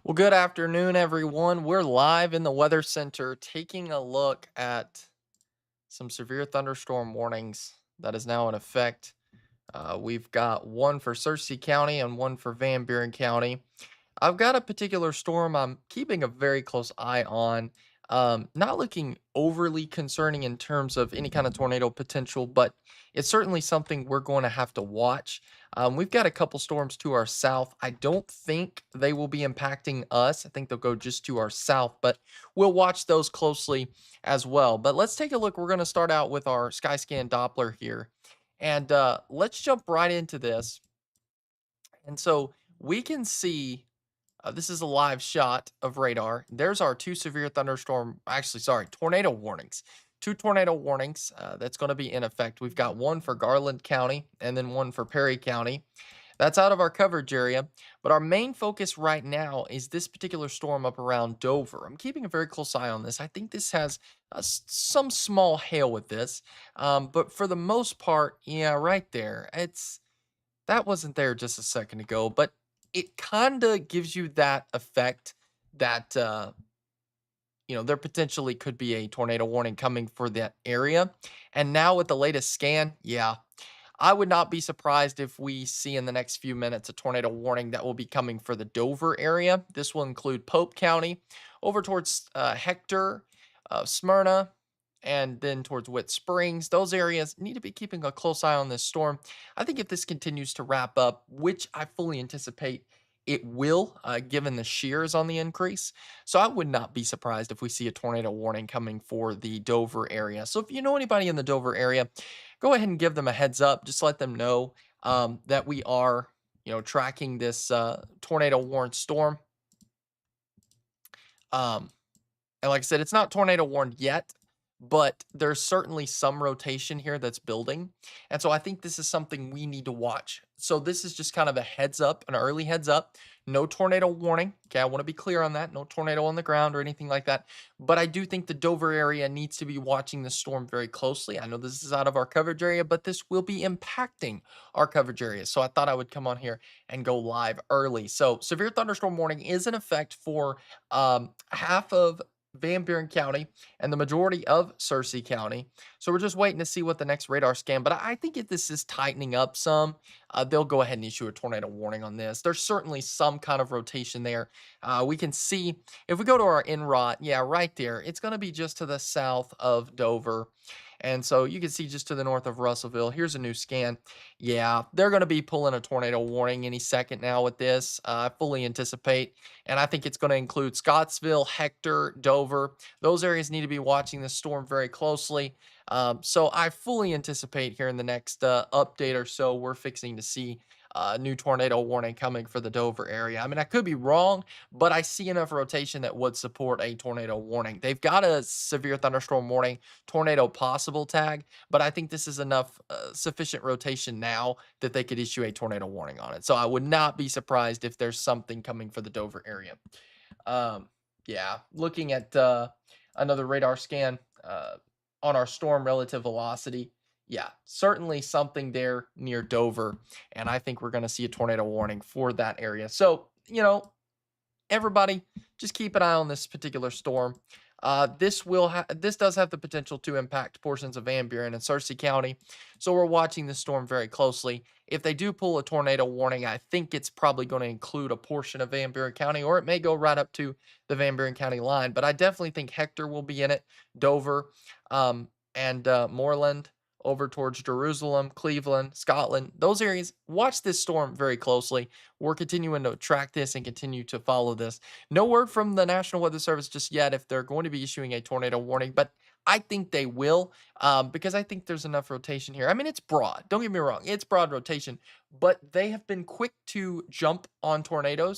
Well, good afternoon, everyone. We're live in the Weather Center taking a look at some severe thunderstorm warnings that is now in effect. We've got one for Searcy County and one for Van Buren County. I've got a particular storm I'm keeping a very close eye on. Not looking overly concerning in terms of any kind of tornado potential, but it's certainly something we're going to have to watch. We've got a couple storms to our south. I don't think they will be impacting us. I think they'll go just to our south, but we'll watch those closely as well. But let's take a look. We're going to start out with our Skyscan Doppler here. And let's jump right into this. And so we can see this is a live shot of radar. There's our two severe thunderstorm, actually, sorry, tornado warnings. Two tornado warnings that's going to be in effect. We've got one for Garland County and then one for Perry County. That's out of our coverage area. But our main focus right now is this particular storm up around Dover. I'm keeping a very close eye on this. I think this has some small hail with this. But for the most part, yeah, right there. That wasn't there just a second ago, but it kinda gives you that effect that, there potentially could be a tornado warning coming for that area, and now with the latest scan, yeah, I would not be surprised if we see in the next few minutes a tornado warning that will be coming for the Dover area. This will include Pope County, over towards, Hector, Smyrna, and then towards Whit Springs. Those areas need to be keeping a close eye on this storm. I think if this continues to wrap up, which I fully anticipate it will, given the shears on the increase. So I would not be surprised if we see a tornado warning coming for the Dover area. So if you know anybody in the Dover area, go ahead and give them a heads up. Just let them know that we are, tracking this tornado warned storm. Um, and like I said, it's not tornado warned yet, but there's certainly some rotation here that's building. And so I think this is something we need to watch. So this is just kind of a heads up, an early heads up. No tornado warning. Okay, I want to be clear on that. No tornado on the ground or anything like that. But I do think the Dover area needs to be watching the storm very closely. I know this is out of our coverage area, but this will be impacting our coverage area. So I thought I would come on here and go live early. So severe thunderstorm warning is in effect for half of Van Buren County and the majority of Searcy County. So we're just waiting to see what the next radar scan. But I think if this is tightening up some, they'll go ahead and issue a tornado warning on this. There's certainly some kind of rotation there. We can see if we go to our NROT, yeah, right there, it's going to be just to the south of Dover. And so you can see just to the north of Russellville. Here's a new scan. Yeah, they're going to be pulling a tornado warning any second now with this. I fully anticipate. And I think it's going to include Scottsville, Hector, Dover. Those areas need to be watching this storm very closely. So I fully anticipate here in the next update or so, we're fixing to see a new tornado warning coming for the Dover area. I mean, I could be wrong, but I see enough rotation that would support a tornado warning. They've got a severe thunderstorm warning, tornado possible tag, but I think this is enough sufficient rotation now that they could issue a tornado warning on it. So I would not be surprised if there's something coming for the Dover area. Yeah, looking at another radar scan on our storm relative velocity. Yeah, certainly something there near Dover. And I think we're going to see a tornado warning for that area. So, everybody, just keep an eye on this particular storm. This does have the potential to impact portions of Van Buren and Searcy County, so we're watching the storm very closely. If they do pull a tornado warning, I think it's probably going to include a portion of Van Buren County, or it may go right up to the Van Buren County line. But I definitely think Hector will be in it, Dover, and Moreland over towards Jerusalem, Cleveland, Scotland, those areas. Watch this storm very closely. We're continuing to track this and continue to follow this. No word from the National Weather Service just yet if they're going to be issuing a tornado warning, but I think they will because I think there's enough rotation here. I mean, it's broad. Don't get me wrong. It's broad rotation, but they have been quick to jump on tornado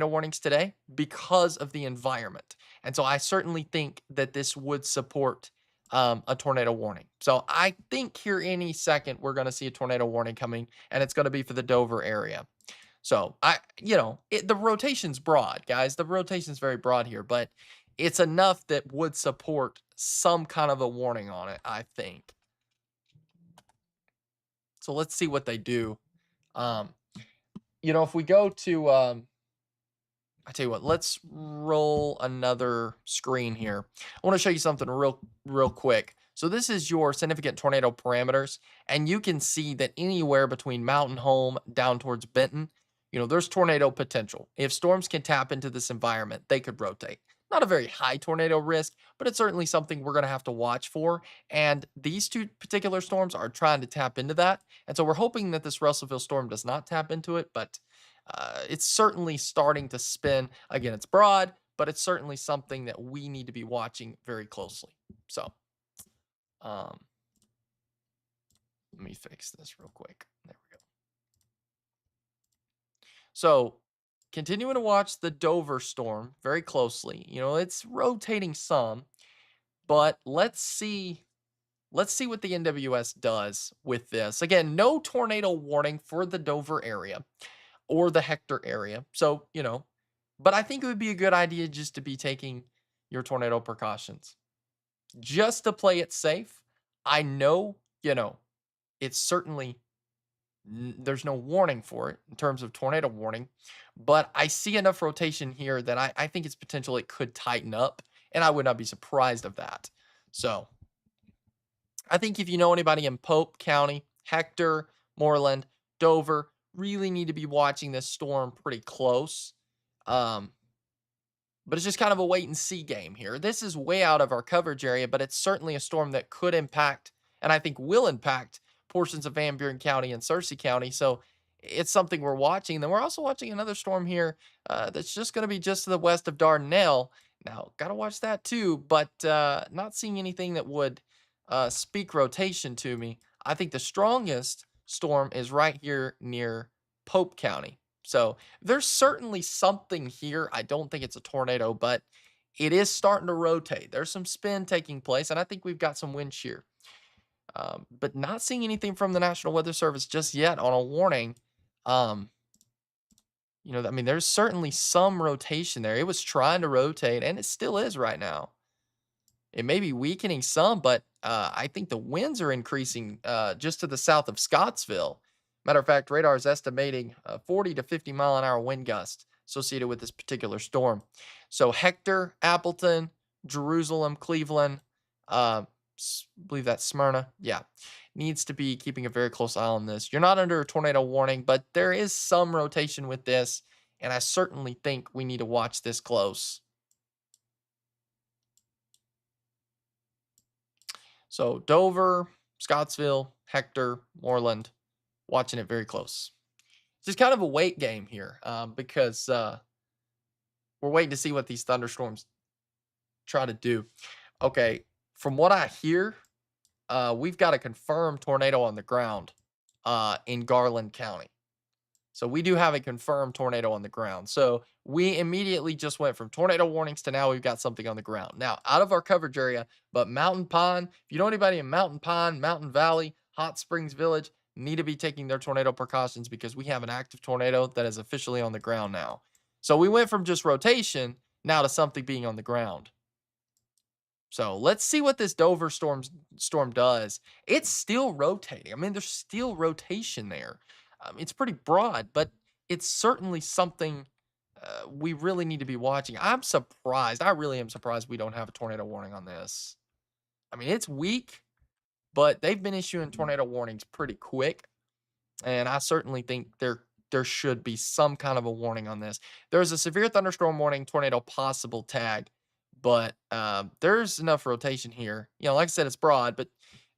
warnings today because of the environment. And so I certainly think that this would support a tornado warning. So I think here any second we're going to see a tornado warning coming, and it's going to be for the Dover area. So the rotation's broad, guys. The rotation's very broad here, but it's enough that would support some kind of a warning on it, I think. So let's see what they do. If we go to I tell you what, let's roll another screen here. I want to show you something real quick. So this is your significant tornado parameters, and you can see that anywhere between Mountain Home down towards Benton, there's tornado potential. If storms can tap into this environment, they could rotate. Not a very high tornado risk, but it's certainly something we're going to have to watch for. And these two particular storms are trying to tap into that. And so we're hoping that this Russellville storm does not tap into it, but it's certainly starting to spin. Again, it's broad, but it's certainly something that we need to be watching very closely. So, um, let me fix this real quick. There we go. So, continuing to watch the Dover storm very closely. It's rotating some, but let's see what the NWS does with this. Again, no tornado warning for the Dover area or the Hector area. So, but I think it would be a good idea just to be taking your tornado precautions just to play it safe. I know, it's certainly there's no warning for it in terms of tornado warning, but I see enough rotation here that I think it's potential it could tighten up, and I would not be surprised of that. So I think if you know anybody in Pope County, Hector, Moreland, Dover, really need to be watching this storm pretty close. Um, but it's just kind of a wait and see game here. This is way out of our coverage area, but it's certainly a storm that could impact, and I think will impact, portions of Van Buren County and Searcy County. So it's something we're watching. Then we're also watching another storm here that's just going to be just to the west of Dardanelle. Now, got to watch that too, but not seeing anything that would speak rotation to me. I think the strongest storm is right here near Pope County. So there's certainly something here. I don't think it's a tornado, but it is starting to rotate. There's some spin taking place, and I think we've got some wind shear. But not seeing anything from the National Weather Service just yet on a warning. Um, I mean, there's certainly some rotation there. It was trying to rotate, and it still is right now. It may be weakening some, but I think the winds are increasing just to the south of Scottsville. Matter of fact, radar is estimating 40 to 50-mile-an-hour wind gust associated with this particular storm. So Hector, Appleton, Jerusalem, Cleveland, believe that's Smyrna. Yeah, needs to be keeping a very close eye on this. You're not under a tornado warning, but there is some rotation with this, and I certainly think we need to watch this close. So Dover, Scottsville, Hector, Moreland, watching it very close. It's just kind of a wait game here because we're waiting to see what these thunderstorms try to do. Okay, from what I hear, we've got a confirmed tornado on the ground in Garland County. So we do have a confirmed tornado on the ground. So we immediately just went from tornado warnings to now we've got something on the ground. Now, out of our coverage area, but Mountain Pine, if you know anybody in Mountain Pine, Mountain Valley, Hot Springs Village, need to be taking their tornado precautions because we have an active tornado that is officially on the ground now. So we went from just rotation now to something being on the ground. So let's see what this Dover storm does. It's still rotating. I mean, there's still rotation there. It's pretty broad, but it's certainly something we really need to be watching. I'm surprised. I really am surprised we don't have a tornado warning on this. I mean, it's weak, but they've been issuing tornado warnings pretty quick, and I certainly think there should be some kind of a warning on this. There's a severe thunderstorm warning, tornado possible tag, but there's enough rotation here. Like I said, it's broad, but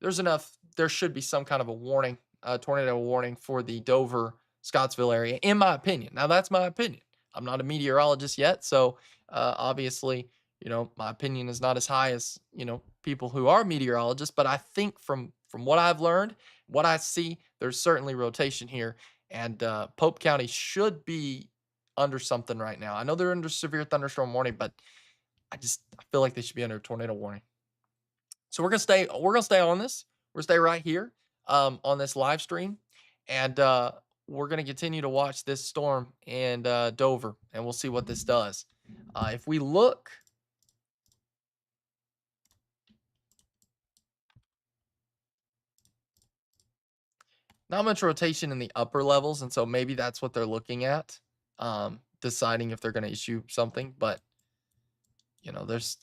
there's enough. There should be some kind of a warning, tornado warning for the Dover, Scottsville area, in my opinion. Now, that's my opinion. I'm not a meteorologist yet, so obviously, my opinion is not as high as people who are meteorologists. But I think from what I've learned, what I see, there's certainly rotation here, and Pope County should be under something right now. I know they're under severe thunderstorm warning, but I feel like they should be under a tornado warning. So we're gonna stay on this. We're gonna stay right here on this live stream, and we're gonna continue to watch this storm and Dover, and we'll see what this does. If we look, not much rotation in the upper levels, and so maybe that's what they're looking at. deciding if they're going to issue something. But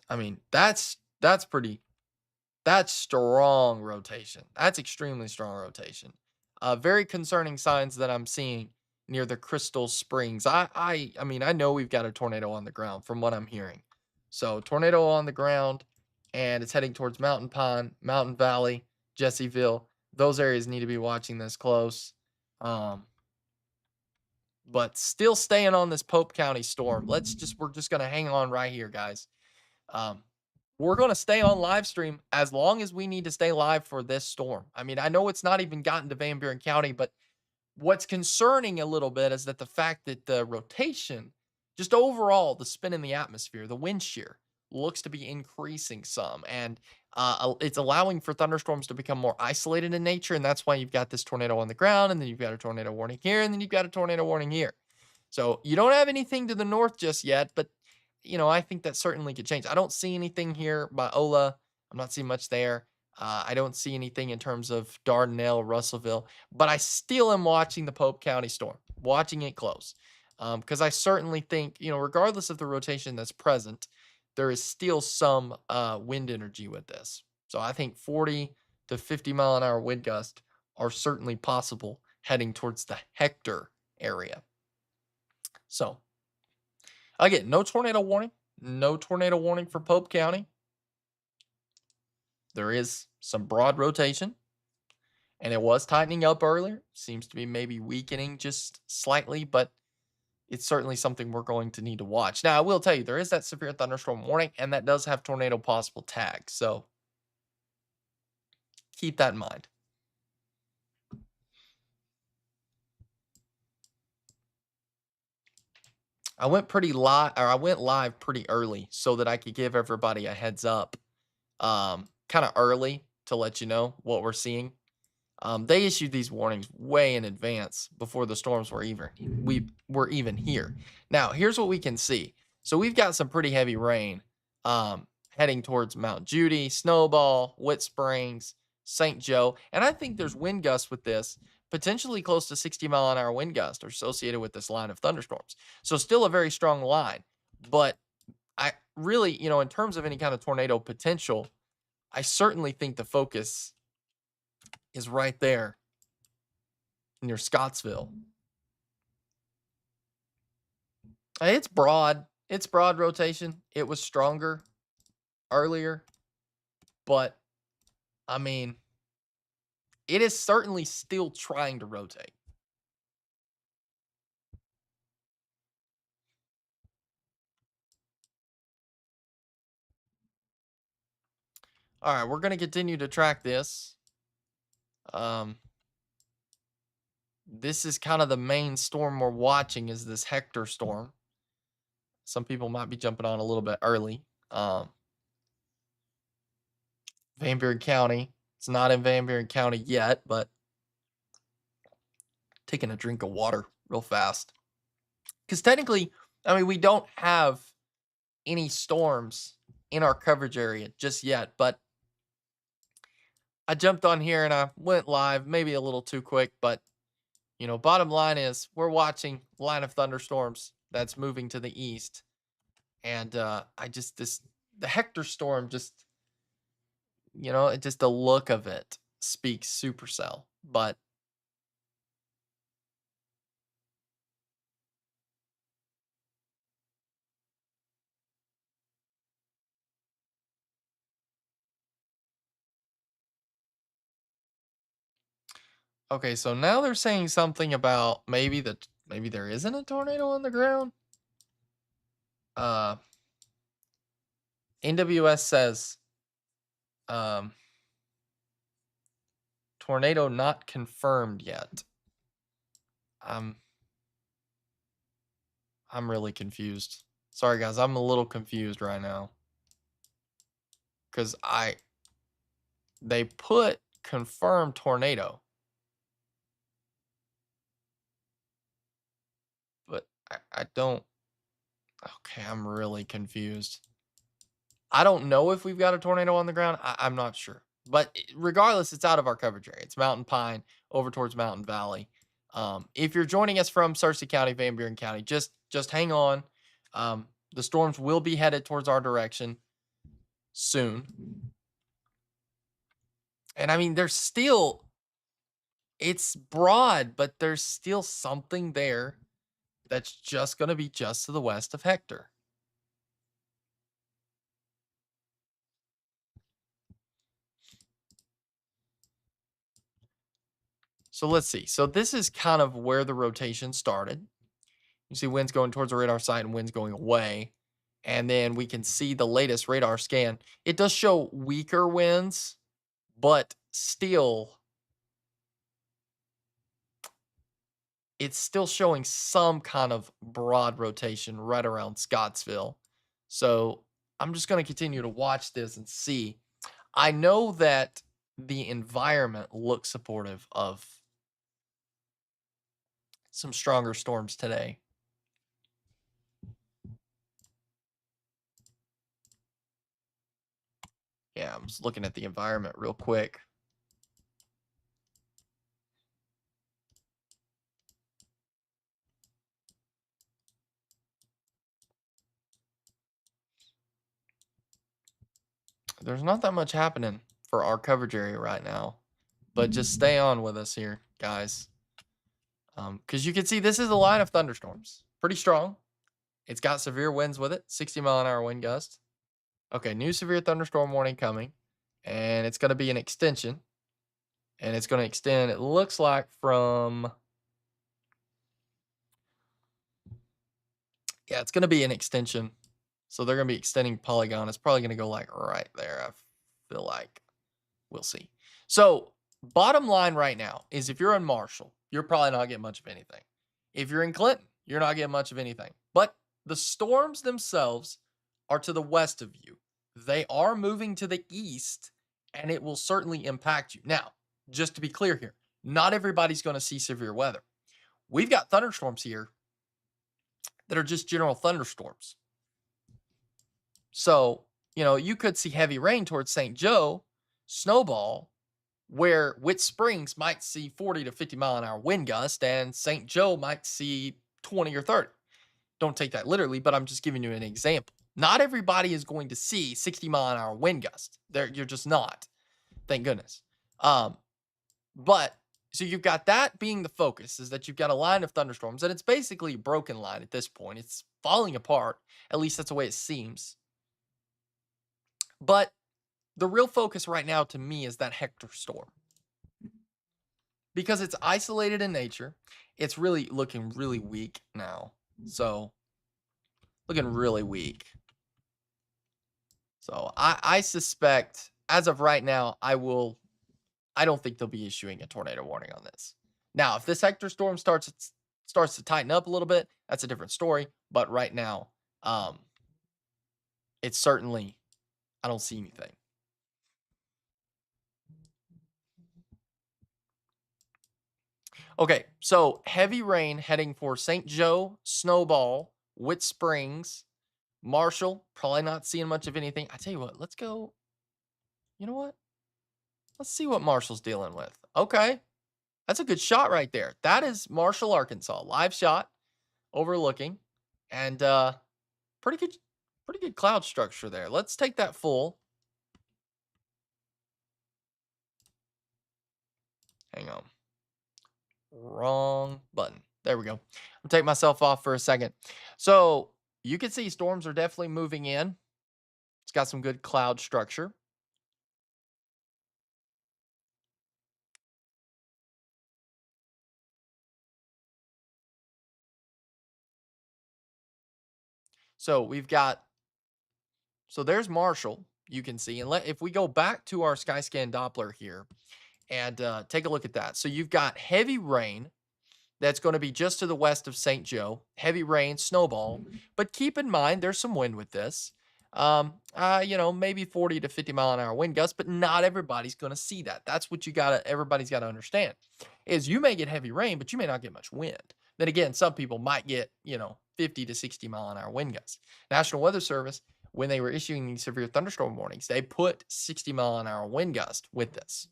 I mean, that's pretty that's strong rotation. That's extremely strong rotation. Very concerning signs that I'm seeing near the Crystal Springs. I mean, I know we've got a tornado on the ground from what I'm hearing. So tornado on the ground, and it's heading towards Mountain Pine, Mountain Valley, Jesseville. Those areas need to be watching this close. Um, but still staying on this Pope County storm. We're just gonna hang on right here, guys. Um, we're going to stay on live stream as long as we need to stay live for this storm. I mean, I know it's not even gotten to Van Buren County, but what's concerning a little bit is that the fact that the rotation, just overall, the spin in the atmosphere, the wind shear looks to be increasing some. And it's allowing for thunderstorms to become more isolated in nature. And that's why you've got this tornado on the ground, and then you've got a tornado warning here, and then you've got a tornado warning here. So you don't have anything to the north just yet, but I think that certainly could change. I don't see anything here by Ola. I'm not seeing much there. I don't see anything in terms of Dardanelle, Russellville, but I still am watching the Pope County storm, watching it close. Because I certainly think, regardless of the rotation that's present, there is still some wind energy with this. So I think 40 to 50-mile-an-hour wind gusts are certainly possible heading towards the Hector area. So again, no tornado warning. No tornado warning for Pope County. There is some broad rotation, and it was tightening up earlier. Seems to be maybe weakening just slightly, but it's certainly something we're going to need to watch. Now, I will tell you, there is that severe thunderstorm warning, and that does have tornado possible tag. So keep that in mind. I went live pretty early so that I could give everybody a heads up, kind of early to let you know what we're seeing. They issued these warnings way in advance before the storms were even here. Now, here's what we can see. So we've got some pretty heavy rain heading towards Mount Judy, Snowball, Whit Springs, St. Joe, and I think there's wind gusts with this, potentially close to 60-mile-an-hour wind gusts are associated with this line of thunderstorms. So still a very strong line, but I really, in terms of any kind of tornado potential, I certainly think the focus is right there near Scottsville. It's broad. It's broad rotation. It was stronger earlier, but I mean, it is certainly still trying to rotate. All right, we're going to continue to track this. This is kind of the main storm we're watching is this Hector storm. Some people might be jumping on a little bit early. Van Buren County. It's not in Van Buren County yet, but taking a drink of water real fast. Because technically, I mean, we don't have any storms in our coverage area just yet, but I jumped on here and I went live, maybe a little too quick, but bottom line is we're watching line of thunderstorms that's moving to the east. And the Hector storm just, the look of it speaks supercell. But okay, so now they're saying something about maybe there isn't a tornado on the ground. NWS says tornado not confirmed yet. I'm really confused. Sorry guys, I'm a little confused right now. Cuz they put confirmed tornado. But I don't. Okay, I'm really confused. I don't know if we've got a tornado on the ground. I'm not sure. But regardless, it's out of our coverage area. It's Mountain Pine over towards Mountain Valley. If you're joining us from Searcy County, Van Buren County, just hang on. The storms will be headed towards our direction soon. And I mean, it's broad, but there's still something there that's just going to be just to the west of Hector. So let's see. So this is kind of where the rotation started. You see winds going towards the radar site and winds going away. And then we can see the latest radar scan. It does show weaker winds, but still, it's still showing some kind of broad rotation right around Scottsville. So I'm just going to continue to watch this and see. I know that the environment looks supportive of some stronger storms today. Yeah, I'm just looking at the environment real quick. There's not that much happening for our coverage area right now, but just stay on with us here, guys. Because you can see this is a line of thunderstorms. Pretty strong. It's got severe winds with it, 60-mile-an-hour wind gust. Okay, new severe thunderstorm warning coming, and it's going to be an extension, and it's going to extend, it looks like, from... Yeah, it's going to be an extension. So they're going to be extending polygon. It's probably going to go like right there, I feel like. We'll see. So bottom line right now is if you're in Marshall, you're probably not getting much of anything. If you're in Clinton, you're not getting much of anything. But the storms themselves are to the west of you. They are moving to the east, and it will certainly impact you. Now, just to be clear here, not everybody's going to see severe weather. We've got thunderstorms here that are just general thunderstorms. So, you could see heavy rain towards St. Joe, snowball, where Whit Springs might see 40 to 50-mile-an-hour wind gust, and St. Joe might see 20 or 30. Don't take that literally, but I'm just giving you an example. Not everybody is going to see 60-mile-an-hour wind gust. You're just not. Thank goodness. But so you've got that being the focus, is that you've got a line of thunderstorms, and it's basically a broken line at this point. It's falling apart. At least that's the way it seems. But the real focus right now to me is that Hector storm. Because it's isolated in nature, it's really looking really weak now. So, looking really weak. So, I suspect, as of right now, I don't think they'll be issuing a tornado warning on this. Now, if this Hector storm starts to tighten up a little bit, that's a different story. But right now, it's certainly, I don't see anything. Okay, so heavy rain heading for St. Joe, Snowball, Whit Springs, Marshall. Probably not seeing much of anything. I tell you what, let's go. You know what? Let's see what Marshall's dealing with. Okay, that's a good shot right there. That is Marshall, Arkansas. Live shot overlooking, and pretty good cloud structure there. Let's take that full. Hang on. Wrong button. There we go. I'll take myself off for a second. So you can see storms are definitely moving in. It's got some good cloud structure. So there's Marshall, you can see. And if we go back to our Skyscan Doppler here and take a look at that. So you've got heavy rain that's going to be just to the west of St. Joe. Heavy rain, snowball. But keep in mind, there's some wind with this. Maybe 40 to 50-mile-an-hour wind gusts, but not everybody's going to see that. That's what everybody's got to understand, is you may get heavy rain, but you may not get much wind. Then again, some people might get, 50 to 60-mile-an-hour wind gusts. National Weather Service, when they were issuing these severe thunderstorm warnings, they put 60-mile-an-hour wind gust with this.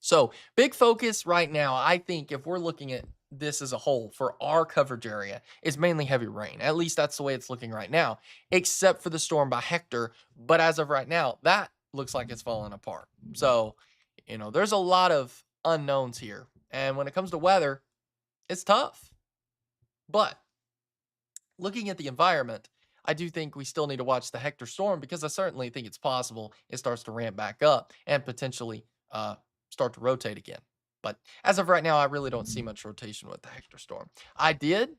So, big focus right now, I think if we're looking at this as a whole for our coverage area, is mainly heavy rain. At least that's the way it's looking right now, except for the storm by Hector. But as of right now, that looks like it's falling apart. So, there's a lot of unknowns here. And when it comes to weather, it's tough. But looking at the environment, I do think we still need to watch the Hector storm because I certainly think it's possible it starts to ramp back up and potentially start to rotate again. But as of right now, I really don't see much rotation with the Hector storm. I did,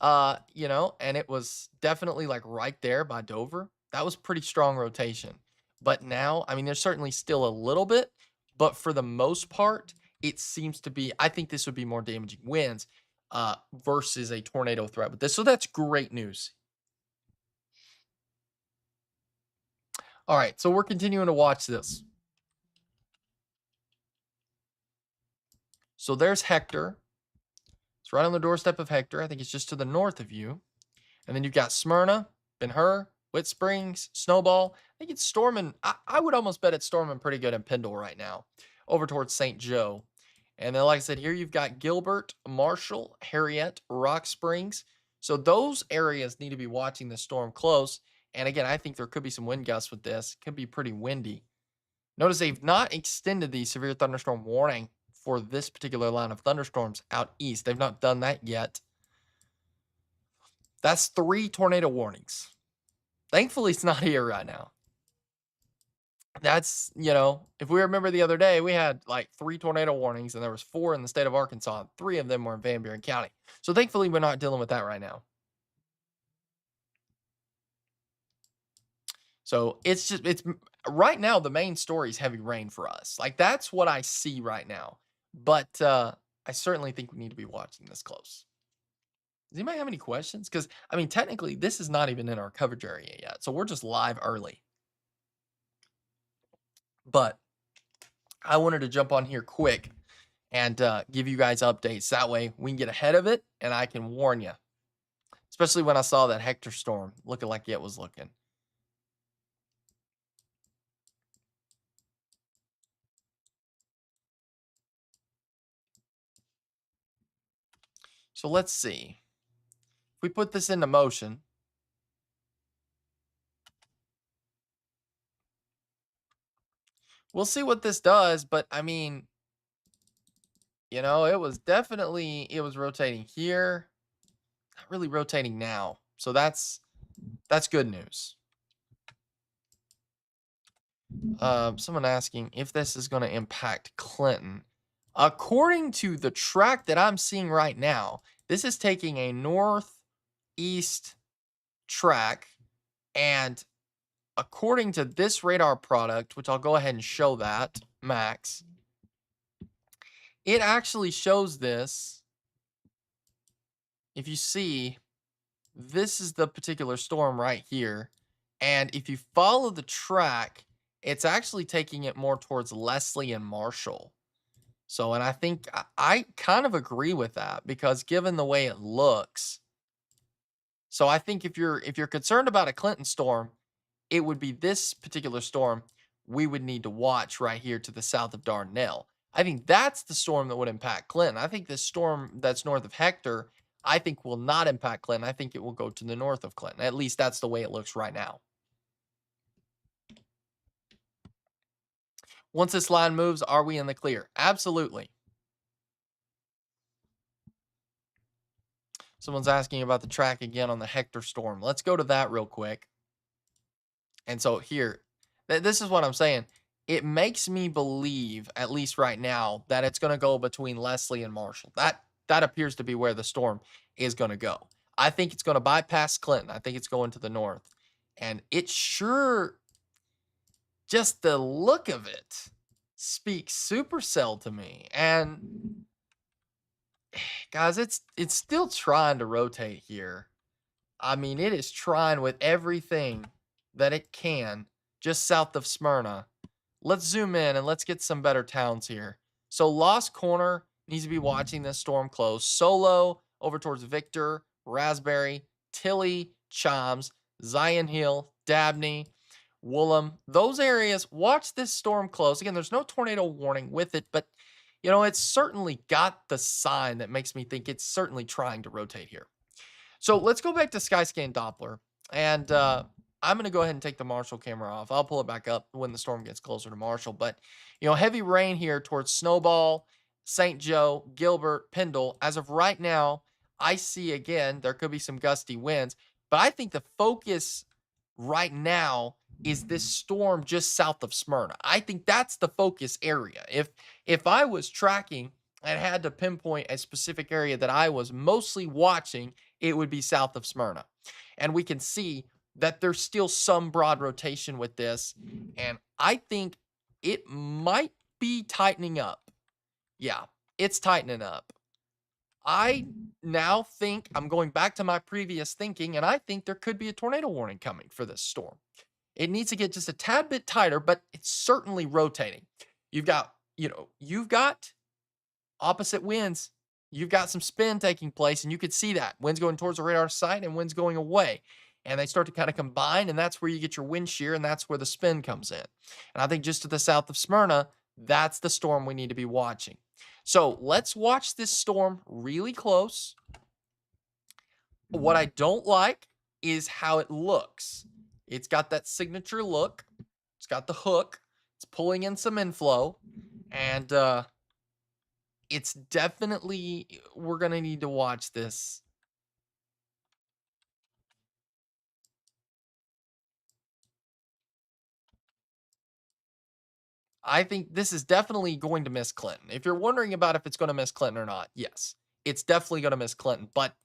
and it was definitely like right there by Dover. That was pretty strong rotation. But now, I mean, there's certainly still a little bit, but for the most part, it seems to be, I think this would be more damaging winds versus a tornado threat with this. So that's great news. All right, so we're continuing to watch this. So there's Hector. It's right on the doorstep of Hector. I think it's just to the north of you. And then you've got Smyrna, Ben Hur, Whit Springs, Snowball. I think it's storming. I would almost bet it's storming pretty good in Pendle right now, over towards St. Joe. And then, like I said, here you've got Gilbert, Marshall, Harriet, Rock Springs. So those areas need to be watching the storm close. And again, I think there could be some wind gusts with this. Could be pretty windy. Notice they've not extended the severe thunderstorm warning for this particular line of thunderstorms out east. They've not done that yet. That's 3 tornado warnings. Thankfully, it's not here right now. That's, if we remember the other day, we had like 3 tornado warnings and there was 4 in the state of Arkansas. 3 of them were in Van Buren County. So thankfully, we're not dealing with that right now. So it's right now, the main story is heavy rain for us. Like that's what I see right now. But I certainly think we need to be watching this close. Does anybody have any questions? Because I mean, technically, this is not even in our coverage area yet. So we're just live early. But I wanted to jump on here quick and give you guys updates. That way we can get ahead of it and I can warn you. Especially when I saw that Hector storm looking like it was looking. So let's see. If we put this into motion, we'll see what this does. But I mean, it was rotating here, not really rotating now. So that's good news. Someone asking if this is going to impact Clinton. According to the track that I'm seeing right now, this is taking a northeast track, and according to this radar product, which I'll go ahead and show that, Max, it actually shows this. If you see, this is the particular storm right here. And if you follow the track, it's actually taking it more towards Leslie and Marshall. So, and I think I kind of agree with that because given the way it looks, so I think if you're concerned about a Clinton storm, it would be this particular storm we would need to watch right here to the south of Dardanelle. I think that's the storm that would impact Clinton. I think this storm that's north of Hector, I think will not impact Clinton. I think it will go to the north of Clinton. At least that's the way it looks right now. Once this line moves, are we in the clear? Absolutely. Someone's asking about the track again on the Hector storm. Let's go to that real quick. And so here, this is what I'm saying. It makes me believe, at least right now, that it's going to go between Leslie and Marshall. That appears to be where the storm is going to go. I think it's going to bypass Clinton. I think it's going to the north. And it sure, just the look of it, speaks supercell to me. And guys, it's still trying to rotate here. I mean, it is trying with everything that it can just south of Smyrna. Let's zoom in and let's get some better towns here. So Lost Corner needs to be watching this storm close. Solo over towards Victor, Raspberry, Tilly, Chimes, Zion Hill, Dabney, Woolham. Those areas, watch this storm close. Again, there's no tornado warning with it, but It's certainly got the sign that makes me think it's certainly trying to rotate here. So let's go back to Skyscan Doppler, and I'm going to go ahead and take the Marshall camera off. I'll pull it back up when the storm gets closer to Marshall. But heavy rain here towards Snowball, St. Joe, Gilbert, Pendle. As of right now, I see again there could be some gusty winds, but I think the focus right now is this storm just south of Smyrna. I think that's the focus area. If I was tracking and had to pinpoint a specific area that I was mostly watching, it would be south of Smyrna. And we can see that there's still some broad rotation with this. And I think it might be tightening up. Yeah, it's tightening up. I now think I'm going back to my previous thinking, and I think there could be a tornado warning coming for this storm. It needs to get just a tad bit tighter, but it's certainly rotating. You've got opposite winds. You've got some spin taking place, and you could see that. Winds going towards the radar site and winds going away. And they start to kind of combine, and that's where you get your wind shear, and that's where the spin comes in. And I think just to the south of Smyrna, that's the storm we need to be watching. So let's watch this storm really close. What I don't like is how it looks. It's got that signature look. It's got the hook. It's pulling in some inflow. And it's definitely, we're going to need to watch this. I think this is definitely going to miss Clinton. If you're wondering about if it's going to miss Clinton or not, yes, it's definitely going to miss Clinton. But,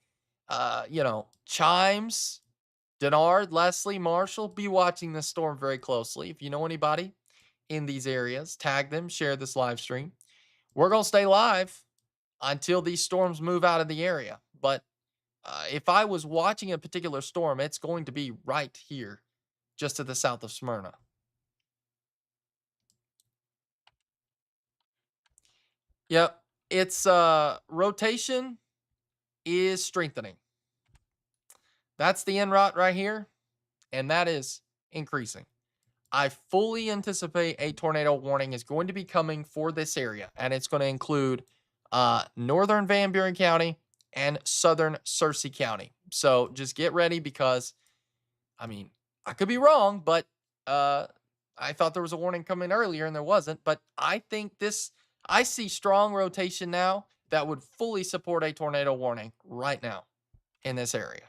Chimes, Denard, Leslie, Marshall, be watching this storm very closely. If you know anybody in these areas, tag them, share this live stream. We're going to stay live until these storms move out of the area. But if I was watching a particular storm, it's going to be right here, just to the south of Smyrna. Yep. Its rotation is strengthening. That's the en route right here, and that is increasing. I fully anticipate a tornado warning is going to be coming for this area, and it's going to include northern Van Buren County and southern Searcy County. So just get ready because, I mean, I could be wrong, but I thought there was a warning coming earlier and there wasn't. But I see strong rotation now that would fully support a tornado warning right now in this area.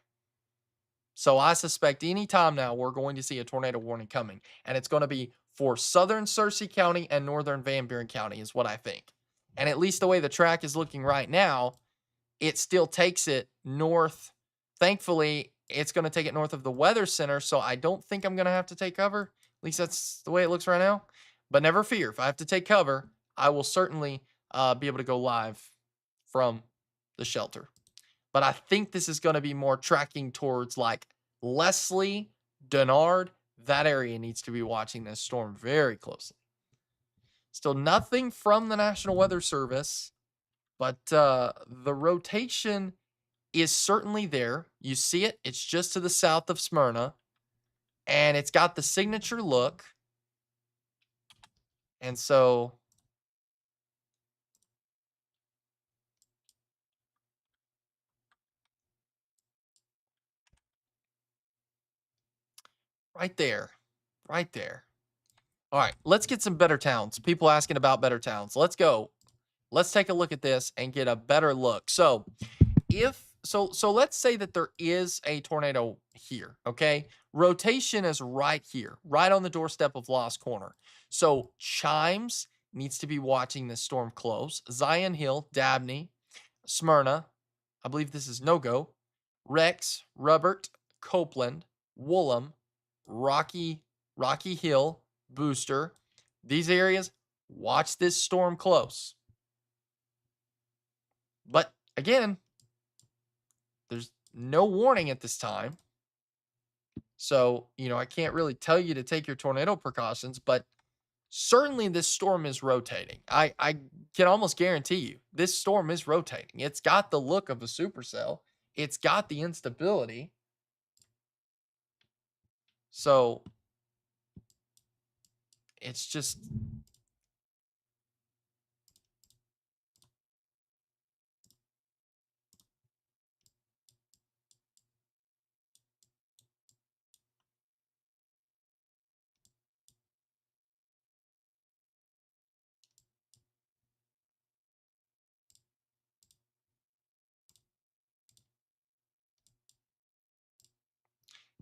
So I suspect any time now we're going to see a tornado warning coming, and it's going to be for southern Searcy County and northern Van Buren County, is what I think. And at least the way the track is looking right now, it still takes it north. Thankfully, it's going to take it north of the weather center, so I don't think I'm going to have to take cover. At least that's the way it looks right now. But never fear, if I have to take cover, I will certainly be able to go live from the shelter. But I think this is going to be more tracking towards like Leslie, Denard. That area needs to be watching this storm very closely. Still nothing from the National Weather Service, but the rotation is certainly there. You see it. It's just to the south of Smyrna, and it's got the signature look. And so right there, right there. All right, let's get some better towns. People asking about better towns. Let's go. Let's take a look at this and get a better look. So let's say that there is a tornado here, okay? Rotation is right here, right on the doorstep of Lost Corner. So Chimes needs to be watching this storm close. Zion Hill, Dabney, Smyrna, I believe this is no-go. Rex, Robert, Copeland, Woolham, Rocky Hill, Booster. These areas, watch this storm close. But again, there's no warning at this time. So, I can't really tell you to take your tornado precautions, but certainly this storm is rotating. I can almost guarantee you this storm is rotating. It's got the look of a supercell. It's got the instability. So it's just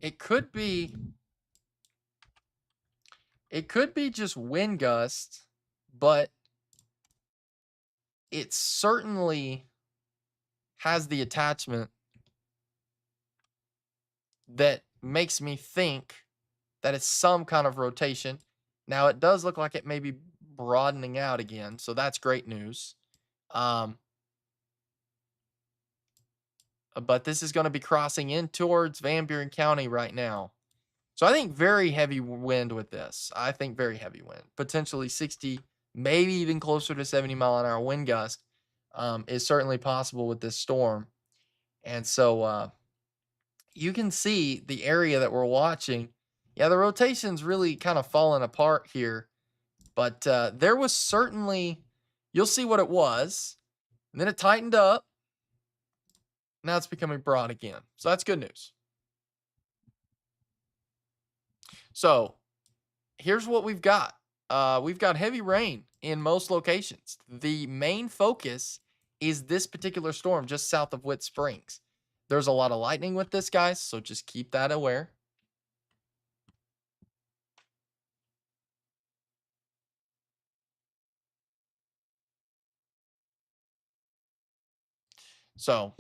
It could be it could be just wind gusts, but it certainly has the attachment that makes me think that it's some kind of rotation. Now it does look like it may be broadening out again, so that's great news. Um, but this is going to be crossing in towards Van Buren County right now. So I think very heavy wind with this. I think very heavy wind, potentially 60, maybe even closer to 70-mile-an-hour wind gust is certainly possible with this storm. And so you can see the area that we're watching. Yeah, the rotation's really kind of falling apart here, but there was certainly, you'll see what it was, and then it tightened up. Now it's becoming broad again. So that's good news. So here's what we've got heavy rain in most locations. The main focus is this particular storm just south of Whit Springs. There's a lot of lightning with this, guys, so just keep that aware. So,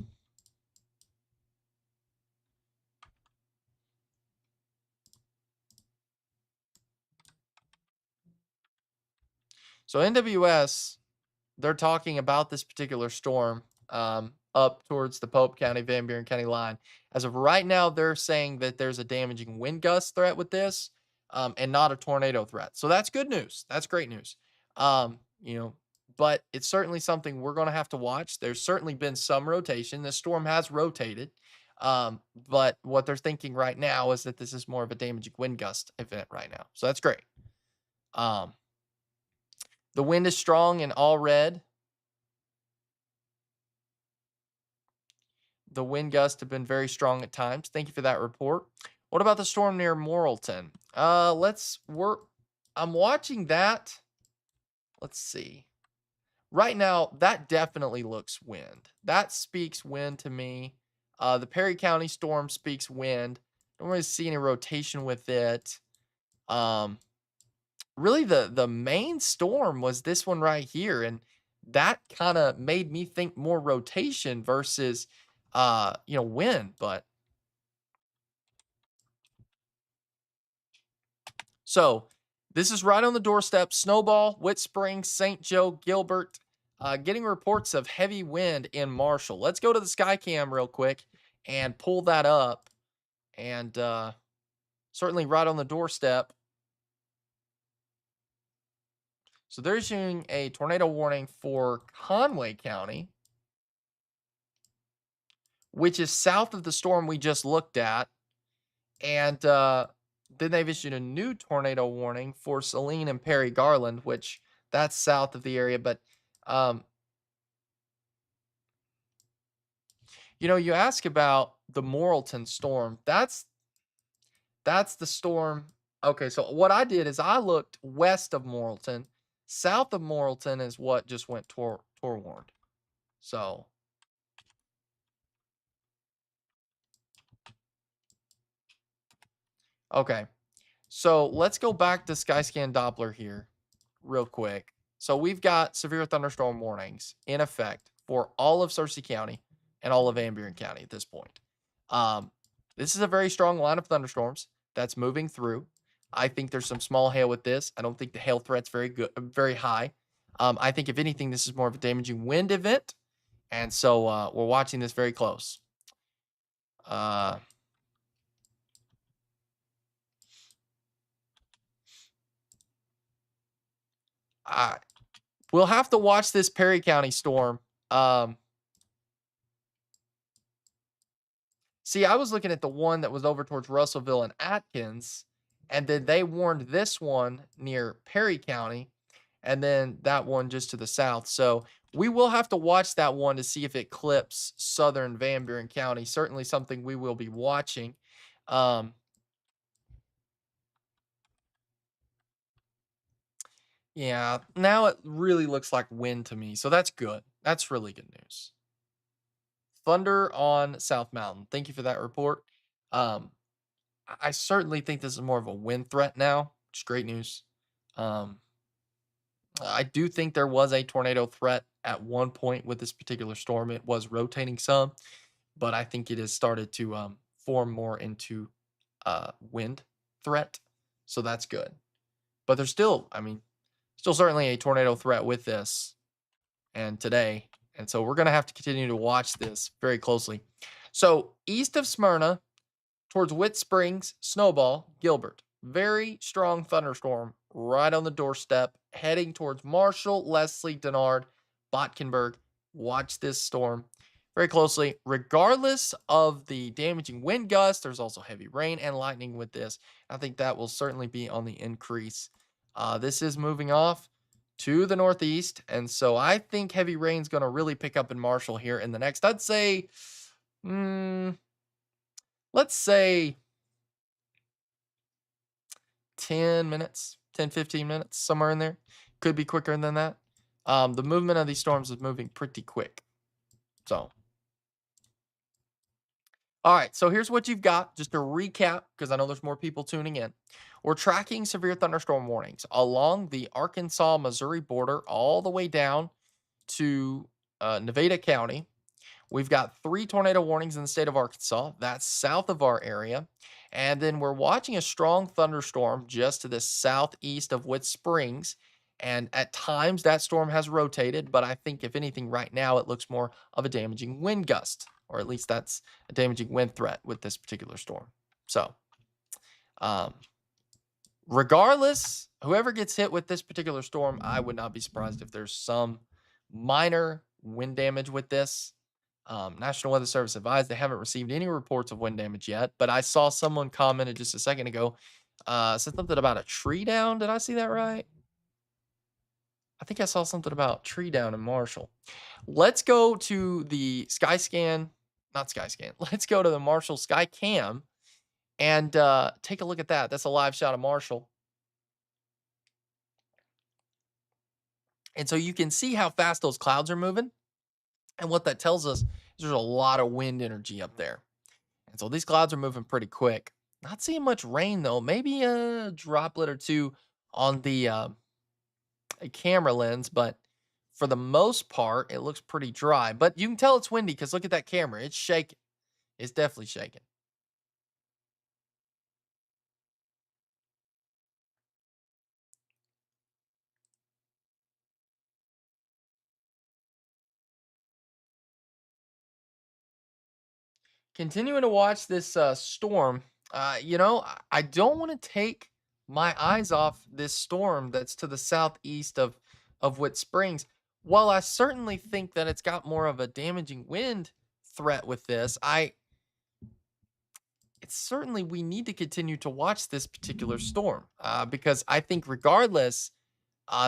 so NWS, they're talking about this particular storm up towards the Pope County, Van Buren County line. As of right now, they're saying that there's a damaging wind gust threat with this, and not a tornado threat. So that's good news. That's great news. You know, but it's certainly something we're going to have to watch. There's certainly been some rotation. The storm has rotated. But what they're thinking right now is that this is more of a damaging wind gust event right now. So that's great. Um, the wind is strong and all red. The wind gusts have been very strong at times. Thank you for that report. What about the storm near Morrilton? Let's work. I'm watching that. Let's see. Right now, that definitely looks wind. That speaks wind to me. The Perry County storm speaks wind. Don't really see any rotation with it. Um, really, the main storm was this one right here, and that kind of made me think more rotation versus wind. But so this is right on the doorstep. Snowball, Whit Springs, St. Joe, Gilbert, getting reports of heavy wind in Marshall. Let's go to the Skycam real quick and pull that up. And certainly right on the doorstep. So they're issuing a tornado warning for Conway County, which is south of the storm we just looked at. And then they've issued a new tornado warning for Saline and Perry Garland, which that's south of the area. But um, you ask about the Morrilton storm. That's the storm. Okay, so what I did is I looked west of Morrilton. South of Morrilton is what just went tor warned. So, okay. So let's go back to Skyscan Doppler here real quick. So we've got severe thunderstorm warnings in effect for all of Searcy County and all of Van Buren County at this point. Um, this is a very strong line of thunderstorms that's moving through. I think there's some small hail with this. I don't think the hail threat's very good, very high. I think if anything, this is more of a damaging wind event, and so we're watching this very close. Uh, I we'll have to watch this Perry County storm. Um, See, I was looking at the one that was over towards Russellville and Atkins, and then they warned this one near Perry County, and then that one just to the south. So we will have to watch that one to see if it clips southern Van Buren County. Certainly something we will be watching. Um, yeah, now it really looks like wind to me, so that's good. That's really good news. Thunder on South Mountain. Thank you for that report. Um, I certainly think this is more of a wind threat now, which is great news. Um, I do think there was a tornado threat at one point with this particular storm. It was rotating some, but I think it has started to form more into wind threat. So that's good. But there's still, I mean, still certainly a tornado threat with this and today. And so we're going to have to continue to watch this very closely. So east of Smyrna, towards Whit Springs, Snowball, Gilbert. Very strong thunderstorm right on the doorstep, heading towards Marshall, Leslie, Denard, Botkenberg. Watch this storm very closely. Regardless of the damaging wind gusts, there's also heavy rain and lightning with this. I think that will certainly be on the increase. This is moving off to the northeast, and so I think heavy rain's going to really pick up in Marshall here in the next, I'd say, mm, let's say 10 minutes, 10, 15 minutes, somewhere in there. Could be quicker than that. The movement of these storms is moving pretty quick. So, all right. So here's what you've got. Just to recap, because I know there's more people tuning in. We're tracking severe thunderstorm warnings along the Arkansas Missouri border all the way down to Nevada County. We've got 3 tornado warnings in the state of Arkansas. That's south of our area. And then we're watching a strong thunderstorm just to the southeast of Whit Springs. And at times that storm has rotated, but I think if anything, right now it looks more of a damaging wind gust, or at least that's a damaging wind threat with this particular storm. So, um, regardless, whoever gets hit with this particular storm, I would not be surprised if there's some minor wind damage with this. National Weather Service advised they haven't received any reports of wind damage yet, but I saw someone commented just a second ago, said something about a tree down. Did I see that right? I think I saw something about tree down in Marshall. Let's go to the sky scan, not sky scan. Let's go to the Marshall sky cam and take a look at that. That's a live shot of Marshall. And so you can see how fast those clouds are moving. And what that tells us is there's a lot of wind energy up there. And so these clouds are moving pretty quick. Not seeing much rain though. Maybe a droplet or two on the camera lens, but for the most part, it looks pretty dry. But you can tell it's windy because look at that camera. It's shaking. It's definitely shaking. Continuing to watch this storm, I don't want to take my eyes off this storm that's to the southeast of Whit Springs. While I certainly think that it's got more of a damaging wind threat with this, I it's certainly we need to continue to watch this particular storm because I think regardless,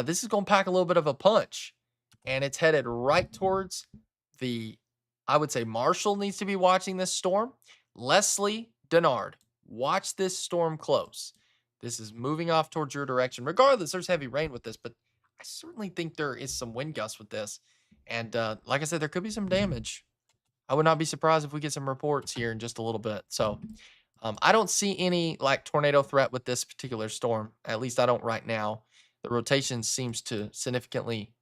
this is going to pack a little bit of a punch, and it's headed right towards the. I would say Marshall needs to be watching this storm. Leslie, Denard, watch this storm close. This is moving off towards your direction. Regardless, there's heavy rain with this, but I certainly think there is some wind gusts with this. And like I said, there could be some damage. I would not be surprised if we get some reports here in just a little bit. So I don't see any like tornado threat with this particular storm. At least I don't right now. The rotation seems to significantly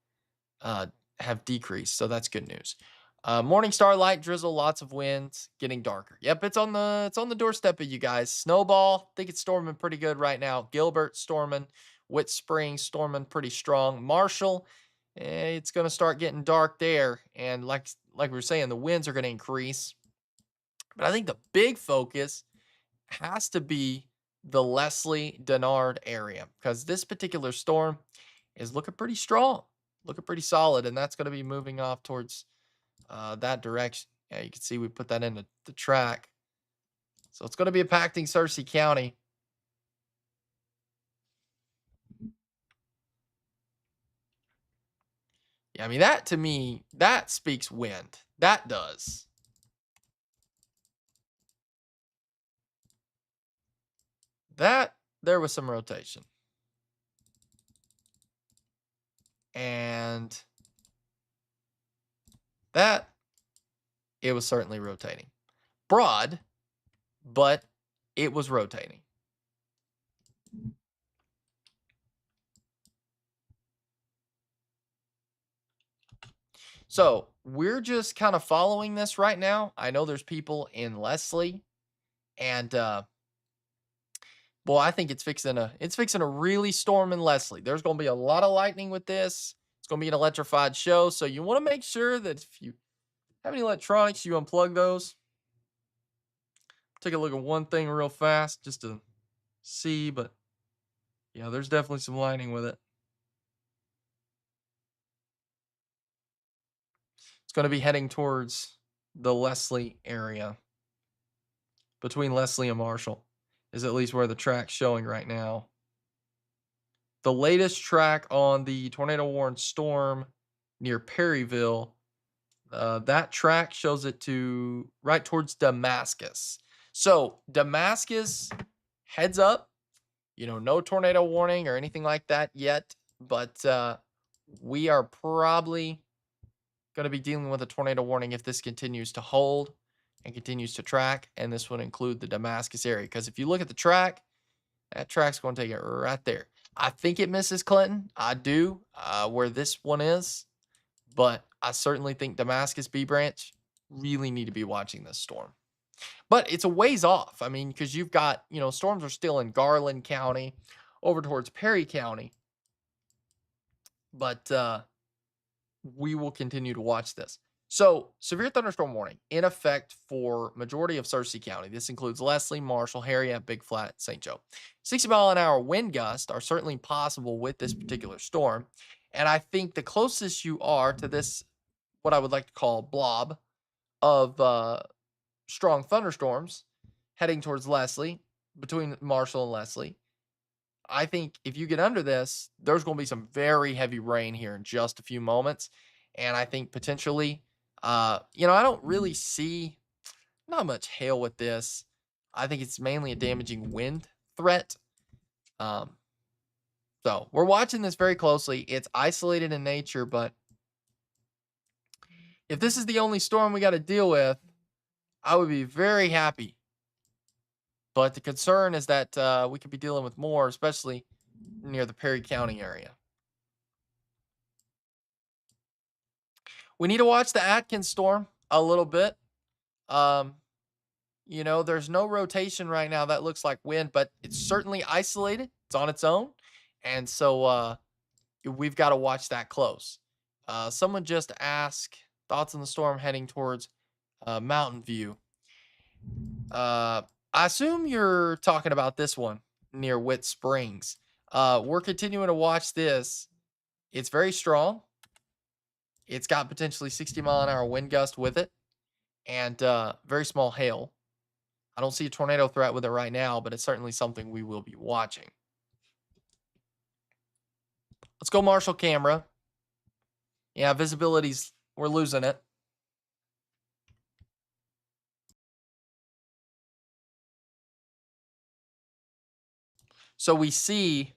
uh, have decreased, so that's good news. Morning starlight, drizzle, lots of winds, getting darker. Yep, it's on the doorstep of you guys. Snowball, think it's storming pretty good right now. Gilbert storming, Whit Springs storming pretty strong. Marshall, it's going to start getting dark there, and like we were saying, the winds are going to increase. But I think the big focus has to be the Leslie Denard area because this particular storm is looking pretty strong, looking pretty solid, and that's going to be moving off towards that direction. Yeah, you can see we put that into the track. So it's going to be impacting Searcy County. Yeah, I mean, that to me, that speaks wind. That does. That, there was some rotation. And that, it was certainly rotating. Broad, but it was rotating. So we're just kind of following this right now. I know there's people in Leslie, and boy, I think it's fixing to really storm in Leslie. There's going to be a lot of lightning with this. It's going to be an electrified show, so you want to make sure that if you have any electronics, you unplug those. Take a look at one thing real fast just to see, but yeah, there's definitely some lightning with it. It's going to be heading towards the Leslie area. Between Leslie and Marshall is at least where the track's showing right now. The latest track on the tornado warned storm near Perryville, that track shows it to right towards Damascus. So Damascus, heads up, no tornado warning or anything like that yet, but we are probably going to be dealing with a tornado warning if this continues to hold and continues to track. And this would include the Damascus area. Because if you look at the track, that track's going to take it right there. I think it misses Clinton. I do, where this one is. But I certainly think Damascus B branch really need to be watching this storm. But it's a ways off. I mean, because you've got, storms are still in Garland County over towards Perry County. But we will continue to watch this. So, severe thunderstorm warning in effect for majority of Searcy County. This includes Leslie, Marshall, Harriet, Big Flat, St. Joe. 60-mile-an-hour wind gusts are certainly possible with this particular storm. And I think the closest you are to this, what I would like to call blob of strong thunderstorms heading towards Leslie, between Marshall and Leslie, I think if you get under this, there's going to be some very heavy rain here in just a few moments. And I think potentially, I don't really see not much hail with this. I think it's mainly a damaging wind threat. Um, so we're watching this very closely. It's isolated in nature, but if this is the only storm we got to deal with, I would be very happy. But the concern is that we could be dealing with more, especially near the Perry County area. We need to watch the Atkins storm a little bit. Um, there's no rotation right now that looks like wind, but it's certainly isolated. It's on its own. And so we've got to watch that close. Someone just asked thoughts on the storm heading towards Mountain View. I assume you're talking about this one near Witt Springs. We're continuing to watch this. It's very strong. It's got potentially 60-mile-an-hour wind gust with it and very small hail. I don't see a tornado threat with it right now, but it's certainly something we will be watching. Let's go Marshall camera. Yeah, visibility's, we're losing it. So we see,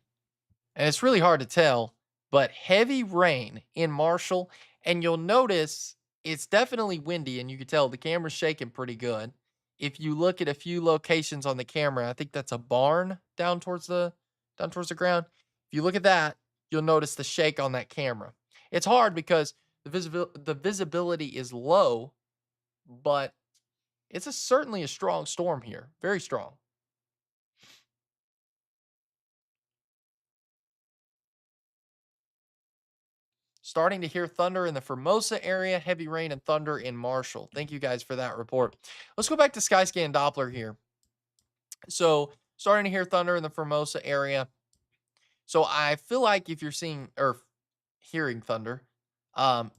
and it's really hard to tell, but heavy rain in Marshall. And you'll notice it's definitely windy, and you can tell the camera's shaking pretty good. If you look at a few locations on the camera, I think that's a barn down towards the ground. If you look at that, you'll notice the shake on that camera. It's hard because the visibility is low, but it's certainly a strong storm here. Very strong. Starting to hear thunder in the Formosa area, heavy rain and thunder in Marshall. Thank you guys for that report. Let's go back to Skyscan Doppler here. So, starting to hear thunder in the Formosa area. So, I feel like if you're seeing or hearing thunder,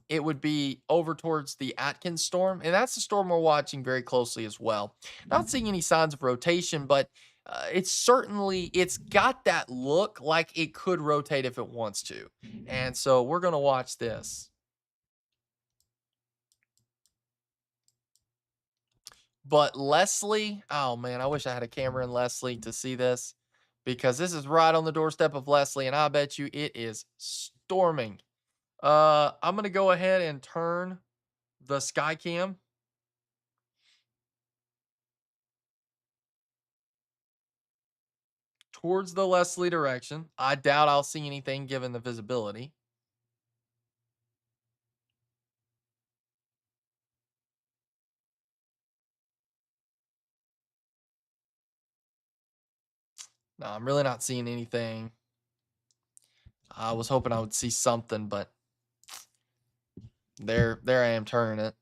it would be over towards the Atkins storm, and that's the storm we're watching very closely as well. Not seeing any signs of rotation, but it's got that look like it could rotate if it wants to, and so we're gonna watch this. But Leslie, oh man, I wish I had a camera in Leslie to see this because this is right on the doorstep of Leslie, and I bet you it is storming. I'm gonna go ahead and turn the sky cam. towards the Leslie direction. I doubt I'll see anything given the visibility. No, I'm really not seeing anything. I was hoping I would see something, but there I am turning it.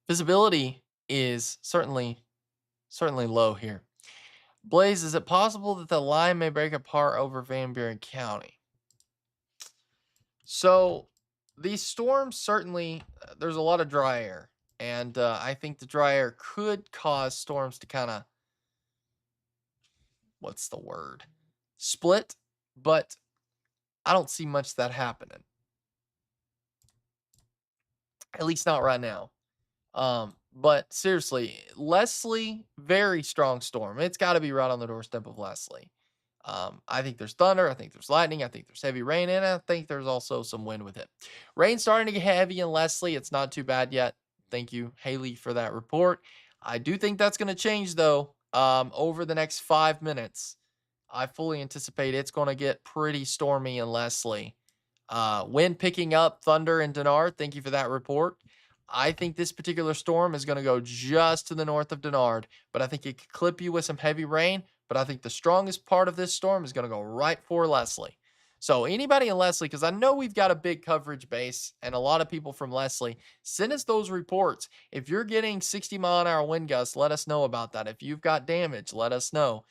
Visibility is certainly low here. Blaze, is it possible that the line may break apart over Van Buren County? So these storms certainly, there's a lot of dry air, and I think the dry air could cause storms to kind of, what's the word, split, but I don't see much of that happening, at least not right now. But seriously, Leslie, very strong storm. It's got to be right on the doorstep of Leslie. I think there's thunder. I think there's lightning. I think there's heavy rain, and I think there's also some wind with it. Rain starting to get heavy in Leslie. It's not too bad yet. Thank you, Haley, for that report. I do think that's going to change though. Over the next 5 minutes, I fully anticipate it's going to get pretty stormy in Leslie. Wind picking up, thunder in Denard. Thank you for that report. I think this particular storm is going to go just to the north of Denard, but I think it could clip you with some heavy rain. But I think the strongest part of this storm is going to go right for Leslie. So anybody in Leslie, because I know we've got a big coverage base and a lot of people from Leslie, send us those reports. If you're getting 60-mile-an-hour wind gusts, let us know about that. If you've got damage, let us know.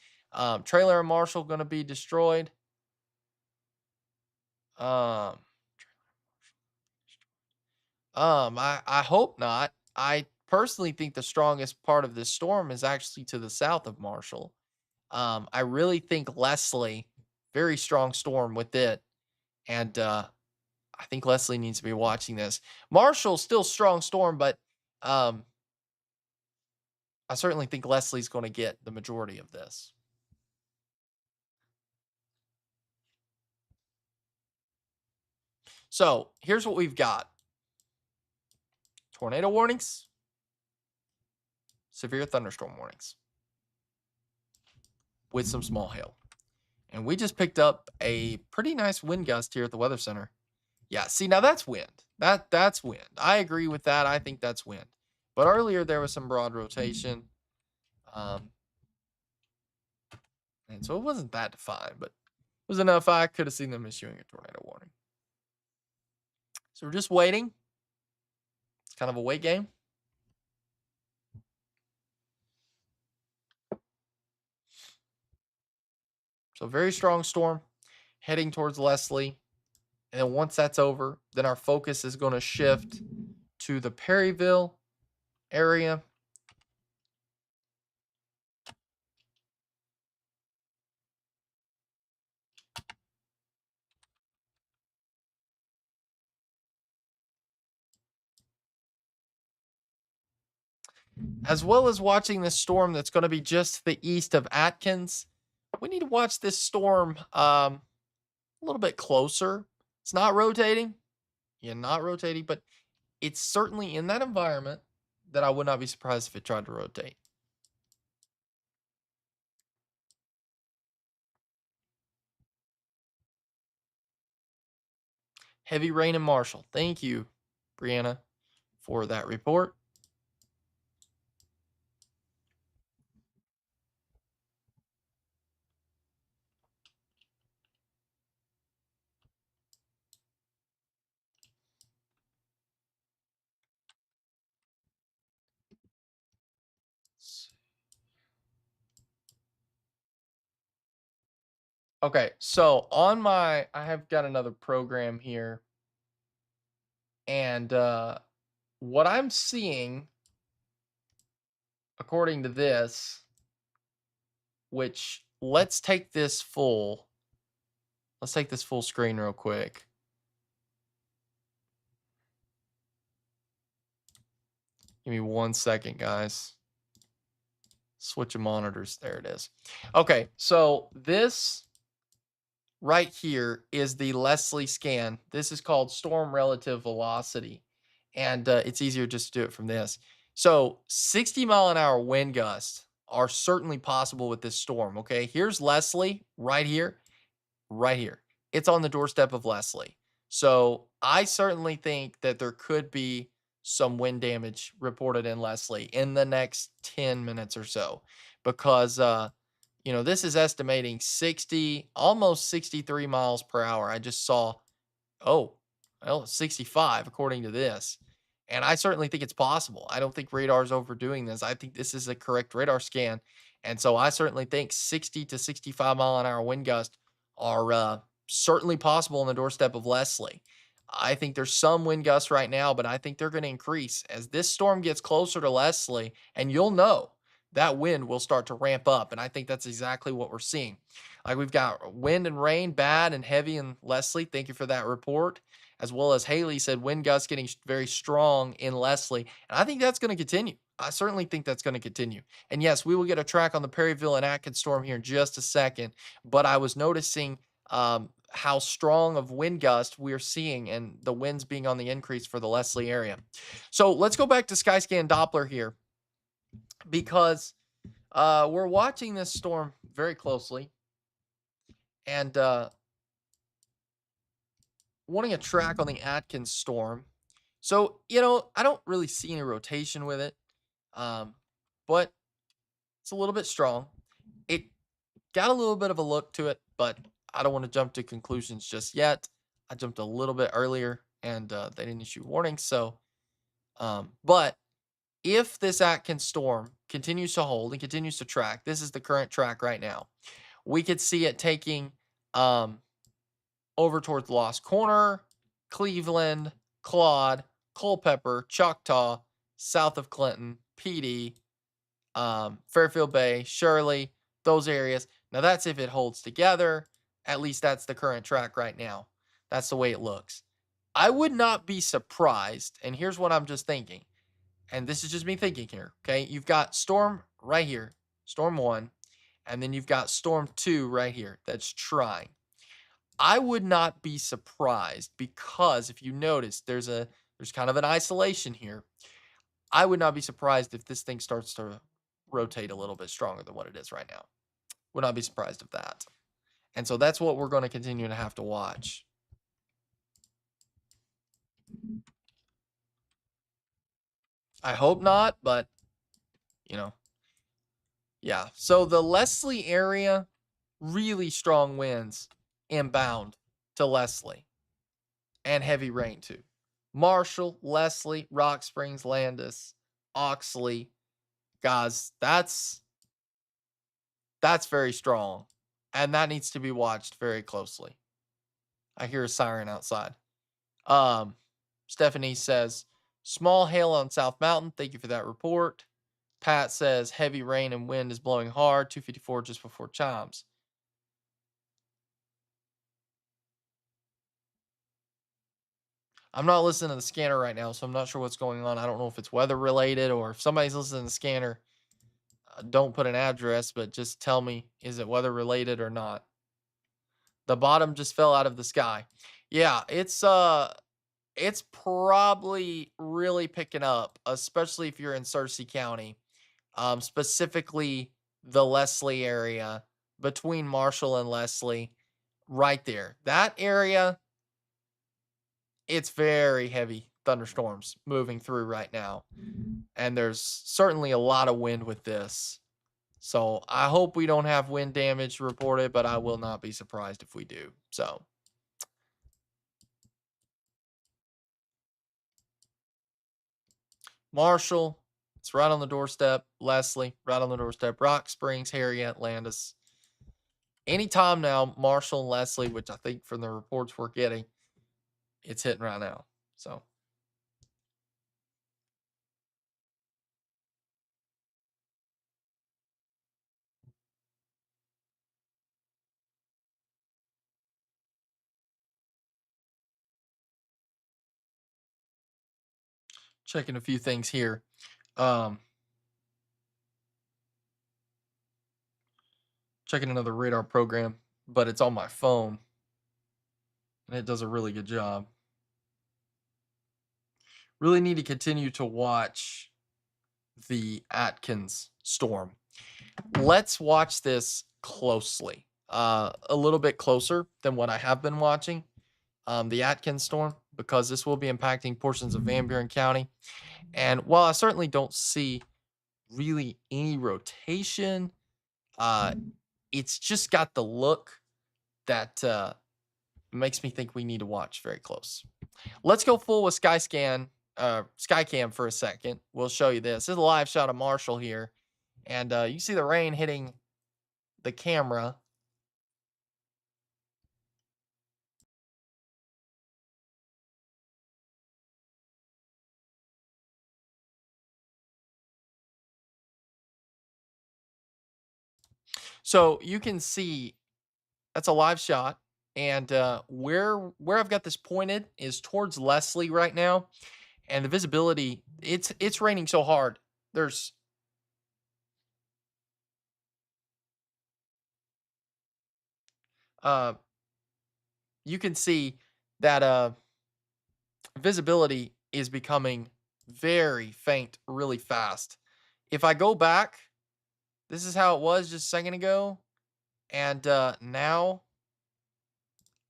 Trailer and Marshall going to be destroyed. Um, I hope not. I personally think the strongest part of this storm is actually to the south of Marshall. I really think Leslie, very strong storm with it, and I think Leslie needs to be watching this. Marshall still strong storm, but um, I certainly think Leslie's going to get the majority of this. So here's what we've got: tornado warnings, severe thunderstorm warnings, with some small hail. And we just picked up a pretty nice wind gust here at the Weather Center. Yeah, see, now that's wind. That's wind. I agree with that. I think that's wind. But earlier there was some broad rotation. Um, and so it wasn't that defined, but it was enough. I could have seen them issuing a tornado warning. So we're just waiting. It's kind of a wait game. So very strong storm heading towards Leslie. And then once that's over, then our focus is going to shift to the Perryville area. As well as watching this storm that's going to be just to the east of Atkins. We need to watch this storm a little bit closer. It's not rotating. Yeah, not rotating, but it's certainly in that environment that I would not be surprised if it tried to rotate. Heavy rain in Marshall. Thank you, Brianna, for that report. Okay, so I have got another program here, and what I'm seeing, according to this, which let's take this full screen real quick. Give me 1 second, guys. Switch of monitors. There it is. Okay, so this right here is the Leslie scan. This is called storm relative velocity. and it's easier just to do it from this. So 60-mile-an-hour wind gusts are certainly possible with this storm. Okay, here's Leslie right here, right here. It's on the doorstep of Leslie. So I certainly think that there could be some wind damage reported in Leslie in the next 10 minutes or so because this is estimating 60, almost 63 miles per hour. I just saw, oh, well, 65 according to this. And I certainly think it's possible. I don't think radar's overdoing this. I think this is a correct radar scan. And so I certainly think 60 to 65-mile-an-hour wind gusts are certainly possible on the doorstep of Leslie. I think there's some wind gusts right now, but I think they're going to increase as this storm gets closer to Leslie, and you'll know that wind will start to ramp up. And I think that's exactly what we're seeing. Like we've got wind and rain, bad and heavy in Leslie. Thank you for that report. As well as Haley said, wind gusts getting very strong in Leslie. And I think that's going to continue. I certainly think that's going to continue. And yes, we will get a track on the Perryville and Atkins storm here in just a second. But I was noticing how strong of wind gust we're seeing and the winds being on the increase for the Leslie area. So let's go back to Skyscan Doppler here because we're watching this storm very closely and wanting a track on the Atkins storm. So, I don't really see any rotation with it, um, but it's a little bit strong. It got a little bit of a look to it, but I don't want to jump to conclusions just yet. I jumped a little bit earlier and they didn't issue warnings. So, but if this Atkins storm continues to hold and continues to track, this is the current track right now. We could see it taking um, over towards Lost Corner, Cleveland, Claude, Culpeper, Choctaw, south of Clinton, PD, Fairfield Bay, Shirley, those areas. Now, that's if it holds together. At least that's the current track right now. That's the way it looks. I would not be surprised. And here's what I'm just thinking. And this is just me thinking here. Okay. You've got Storm right here, Storm 1. And then you've got Storm 2 right here that's trying. I would not be surprised because if you notice, there's kind of an isolation here. I would not be surprised if this thing starts to rotate a little bit stronger than what it is right now. Would not be surprised of that. And so that's what we're going to continue to have to watch. I hope not, but you know, yeah. So the Leslie area, really strong winds inbound to Leslie and heavy rain too. Marshall, Leslie, Rock Springs, Landis, Oxley, guys, that's very strong, and that needs to be watched very closely. I hear a siren outside. Um, Stephanie says, small hail on South Mountain. Thank you for that report. Pat says, heavy rain and wind is blowing hard. 254 just before chimes. I'm not listening to the scanner right now, so I'm not sure what's going on. I don't know if it's weather related or if somebody's listening to the scanner. Don't put an address, but just tell me, is it weather related or not? The bottom just fell out of the sky. Yeah, it's probably really picking up, especially if you're in Searcy County, specifically the Leslie area between Marshall and Leslie, right there. That area, it's very heavy thunderstorms moving through right now, and there's certainly a lot of wind with this. So I hope we don't have wind damage reported, but I will not be surprised if we do. So Marshall, it's right on the doorstep. Leslie, right on the doorstep. Rock Springs, Harriet, Landis. Anytime now, Marshall and Leslie, which I think from the reports we're getting, it's hitting right now. So checking a few things here. Um, checking another radar program, but it's on my phone, and it does a really good job. Really need to continue to watch the Atkins storm. Let's watch this closely, a little bit closer than what I have been watching, the Atkins storm, because this will be impacting portions of Van Buren County. And while I certainly don't see really any rotation, uh, it's just got the look that makes me think we need to watch very close. Let's go full with Skycam for a second. We'll show you this. This is a live shot of Marshall here, and you see the rain hitting the camera. So you can see that's a live shot, and where I've got this pointed is towards Leslie right now, and the visibility it's raining so hard. There's uh you can see that visibility is becoming very faint really fast. If I go back, this is how it was just a second ago, and now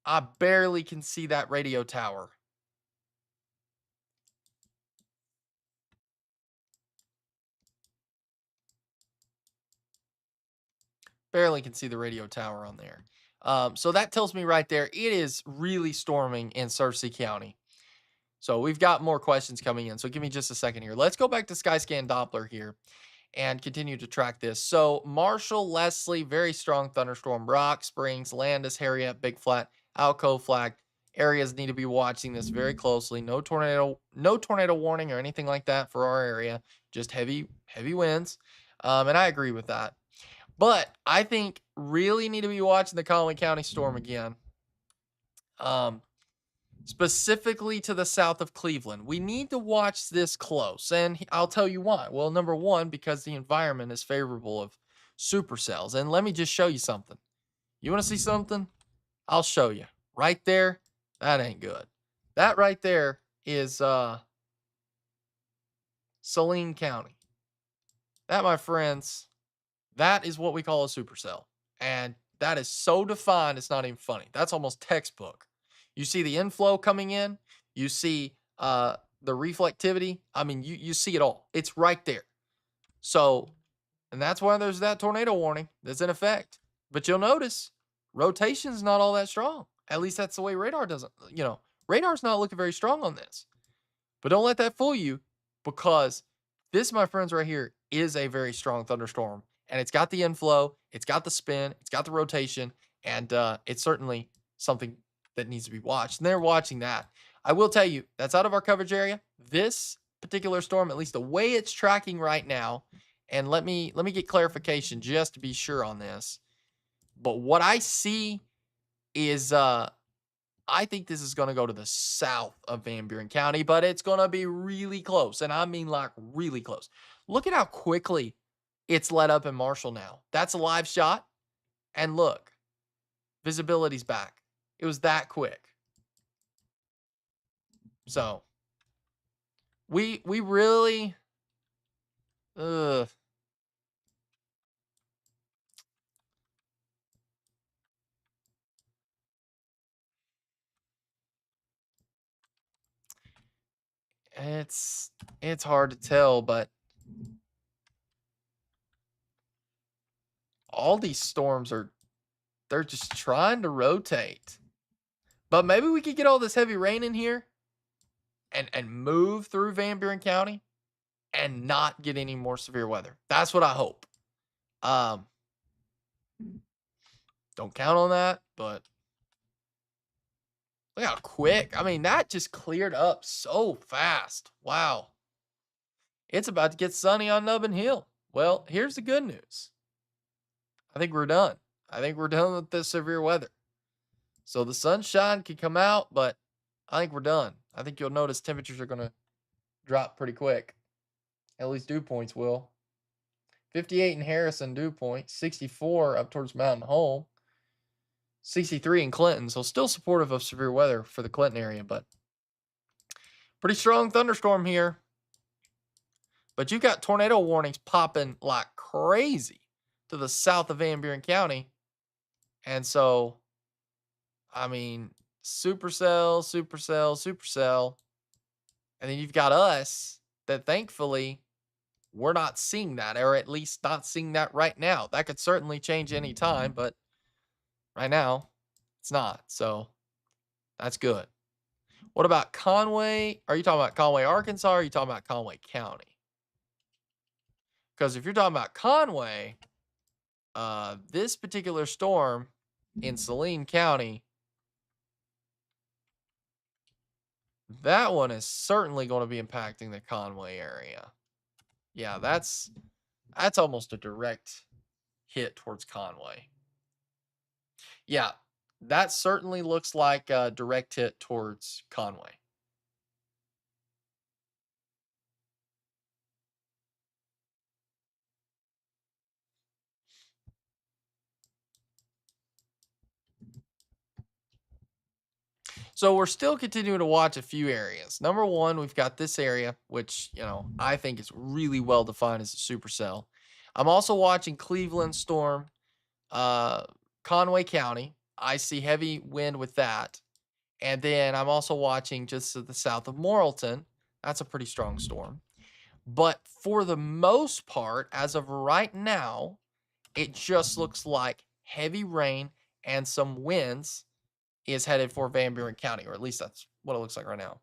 I barely can see that radio tower. Barely can see the radio tower on there. So that tells me right there, it is really storming in Searcy County. So we've got more questions coming in. So give me just a second here. Let's go back to Skyscan Doppler here and continue to track this. So Marshall, Leslie, very strong thunderstorm, Rock Springs, Landis, Harriet, Big Flat, Alcove Flag. Areas need to be watching this very closely. No tornado warning or anything like that for our area. Just heavy winds. And I agree with that. But I think really need to be watching the Conway County storm again. Um, Specifically to the south of Cleveland. We need to watch this close, and I'll tell you why. Well, number one, because the environment is favorable of supercells. And let me just show you something. You want to see something? I'll show you. Right there, that ain't good. That right there is Saline County. That, my friends, that is what we call a supercell. And that is so defined, it's not even funny. That's almost textbook. You see the inflow coming in, you see the reflectivity. I mean, you see it all. It's right there. So, and that's why there's that tornado warning that's in effect. But you'll notice rotation's not all that strong. At least that's the way radar doesn't, radar's not looking very strong on this. But don't let that fool you, because this, my friends, right here is a very strong thunderstorm. And it's got the inflow, it's got the spin, it's got the rotation, and it's certainly something that needs to be watched. And they're watching that. I will tell you, that's out of our coverage area. This particular storm, at least the way it's tracking right now, and let me get clarification just to be sure on this. But what I see is I think this is going to go to the south of Van Buren County, but it's going to be really close. And I mean, like, really close. Look at how quickly it's let up in Marshall now. That's a live shot. And look, visibility's back. It was that quick. So we really, ugh, it's it's hard to tell, but all these storms they're just trying to rotate. But maybe we could get all this heavy rain in here and move through Van Buren County and not get any more severe weather. That's what I hope. Um, don't count on that, but look how quick. I mean, that just cleared up so fast. Wow. It's about to get sunny on Nubbin Hill. Well, here's the good news. I think we're done. I think we're done with this severe weather. So the sunshine can come out, but I think we're done. I think you'll notice temperatures are going to drop pretty quick. At least dew points will. 58 in Harrison, dew point. 64 up towards Mountain Home. 63 in Clinton. So still supportive of severe weather for the Clinton area, but Pretty strong thunderstorm here. But you got tornado warnings popping like crazy to the south of Van Buren County. And so, I mean, supercell, supercell, supercell. And then you've got us that thankfully we're not seeing that, or at least not seeing that right now. That could certainly change any time, but right now it's not. So that's good. What about Conway? Are you talking about Conway, Arkansas? Or are you talking about Conway County? Because if you're talking about Conway, this particular storm in Saline County, that one is certainly going to be impacting the Conway area. Yeah, that's almost a direct hit towards Conway. Yeah, that certainly looks like a direct hit towards Conway. So we're still continuing to watch a few areas. Number one, we've got this area, which, I think is really well defined as a supercell. I'm also watching Cleveland storm, uh, Conway County. I see heavy wind with that. And then I'm also watching just to the south of Morrilton. That's a pretty strong storm. But for the most part, as of right now, it just looks like heavy rain and some winds is headed for Van Buren County, or at least that's what it looks like right now.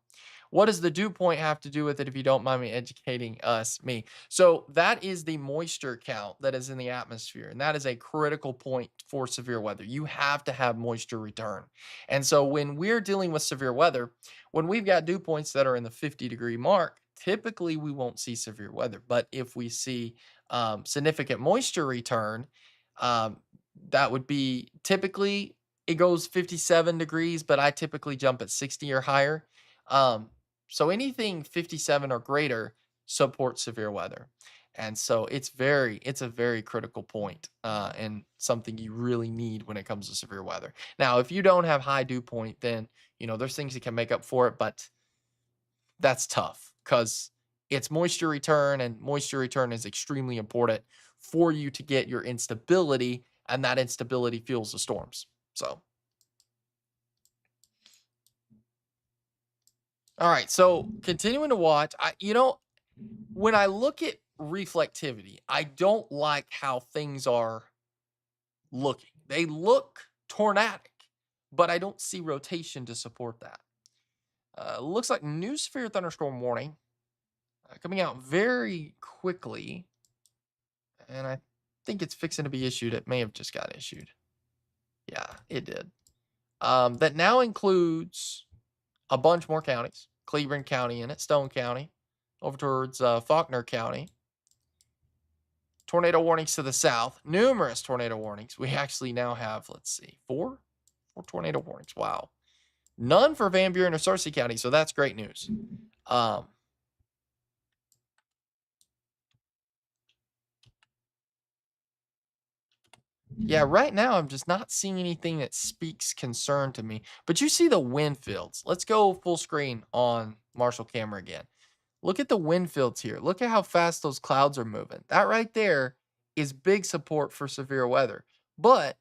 What does the dew point have to do with it if you don't mind me educating me? So that is the moisture count that is in the atmosphere, and that is a critical point for severe weather. You have to have moisture return. And so when we're dealing with severe weather, when we've got dew points that are in the 50-degree mark, typically we won't see severe weather. But if we see significant moisture return, um, that would be typically it goes 57 degrees, but I typically jump at 60 or higher. Um, so anything 57 or greater supports severe weather. And so it's a very critical point, and something you really need when it comes to severe weather. Now, if you don't have high dew point, then there's things that can make up for it, but that's tough because it's moisture return, and moisture return is extremely important for you to get your instability, and that instability fuels the storms. So, all right. So continuing to watch, when I look at reflectivity, I don't like how things are looking. They look tornadic, but I don't see rotation to support that. Looks like new severe thunderstorm warning coming out very quickly, and I think it's fixing to be issued. It may have just got issued. Yeah, it did. That now includes a bunch more counties. Cleveland County in it, Stone County, over towards Faulkner County. Tornado warnings to the south. Numerous tornado warnings. We actually now have, let's see, four tornado warnings. Wow. None for Van Buren or Searcy County, so that's great news. Um, yeah, right now I'm just not seeing anything that speaks concern to me. But you see the wind fields. Let's go full screen on Marshall camera again. Look at the wind fields here. Look at how fast those clouds are moving. That right there is big support for severe weather. But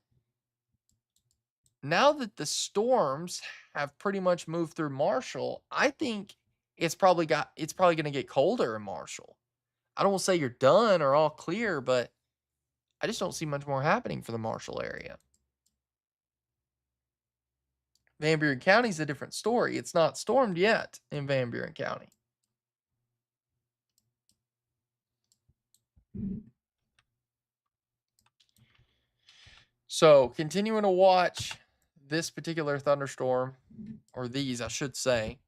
now that the storms have pretty much moved through Marshall, I think it's probably going to get colder in Marshall. I don't want to say you're done or all clear, but I just don't see much more happening for the Marshall area. Van Buren County is a different story. It's not stormed yet in Van Buren County. So, continuing to watch this particular thunderstorm, or these, I should say,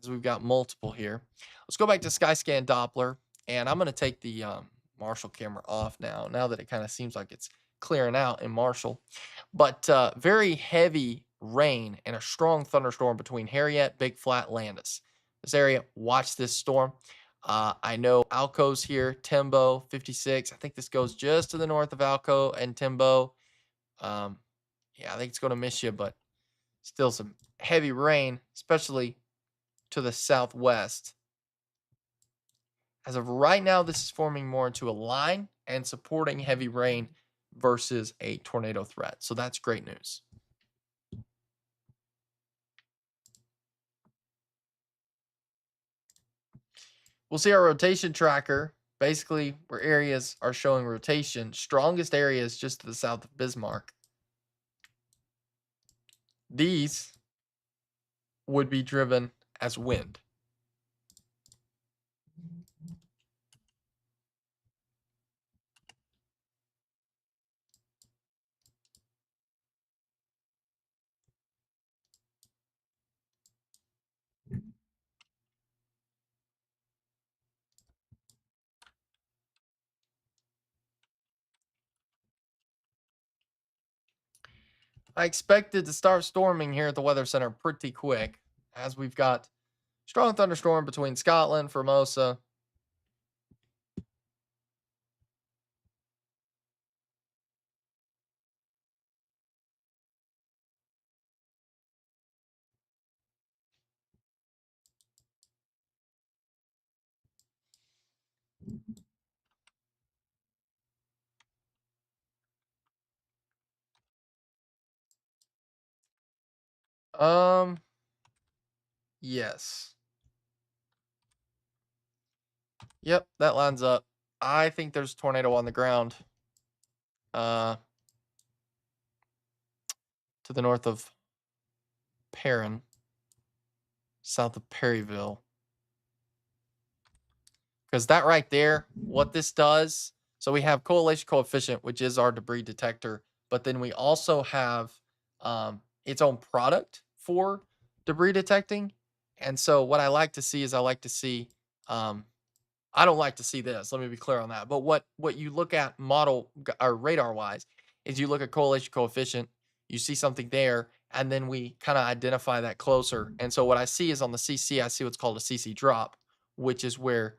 as we've got multiple here. Let's go back to Skyscan Doppler, and I'm going to take the Marshall camera off now that it kind of seems like it's clearing out in Marshall. But very heavy rain and a strong thunderstorm between Harriet, Big Flat, Landis. This area, watch this storm. I know Alco's here, Timbo, 56. I think this goes just to the north of Alco and Timbo. Um, yeah, I think it's going to miss you, but still some heavy rain, especially to the southwest. As of right now, this is forming more into a line and supporting heavy rain versus a tornado threat. So that's great news. We'll see our rotation tracker, basically where areas are showing rotation. Strongest areas just to the south of Bismarck. These would be driven as wind. I expected to start storming here at the Weather Center pretty quick, as we've got strong thunderstorm between Scotland, Formosa. Um, yes. Yep, that lines up. I think there's a tornado on the ground. Uh, to the north of Perrin, south of Perryville. Because that right there, what this does, so we have correlation coefficient, which is our debris detector, but then we also have its own product for debris detecting. And so what I like to see is um, I don't like to see this. Let me be clear on that. But what you look at or radar wise is you look at correlation coefficient, you see something there, and then we kind of identify that closer. And so what I see is on the CC, I see what's called a CC drop, which is where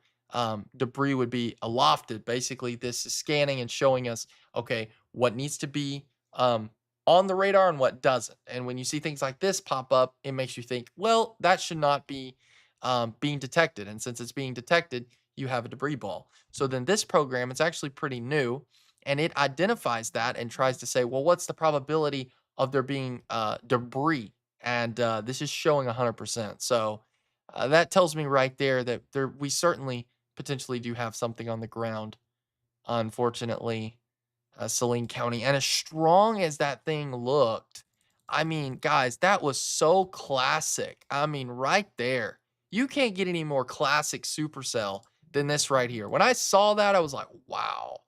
debris would be lofted. Basically, this is scanning and showing us, okay, what needs to be on the radar and what doesn't. And when you see things like this pop up, it makes you think, well, that should not be being detected. And since it's being detected, you have a debris ball. So then this program, it's actually pretty new, and it identifies that and tries to say, well, what's the probability of there being debris? And this is showing 100%. So that tells me right there that we certainly potentially do have something on the ground. Unfortunately, Saline County, and as strong as that thing looked, I mean, guys, that was so classic. I mean, right there, you can't get any more classic supercell than this right here. When I saw that, I was like, wow.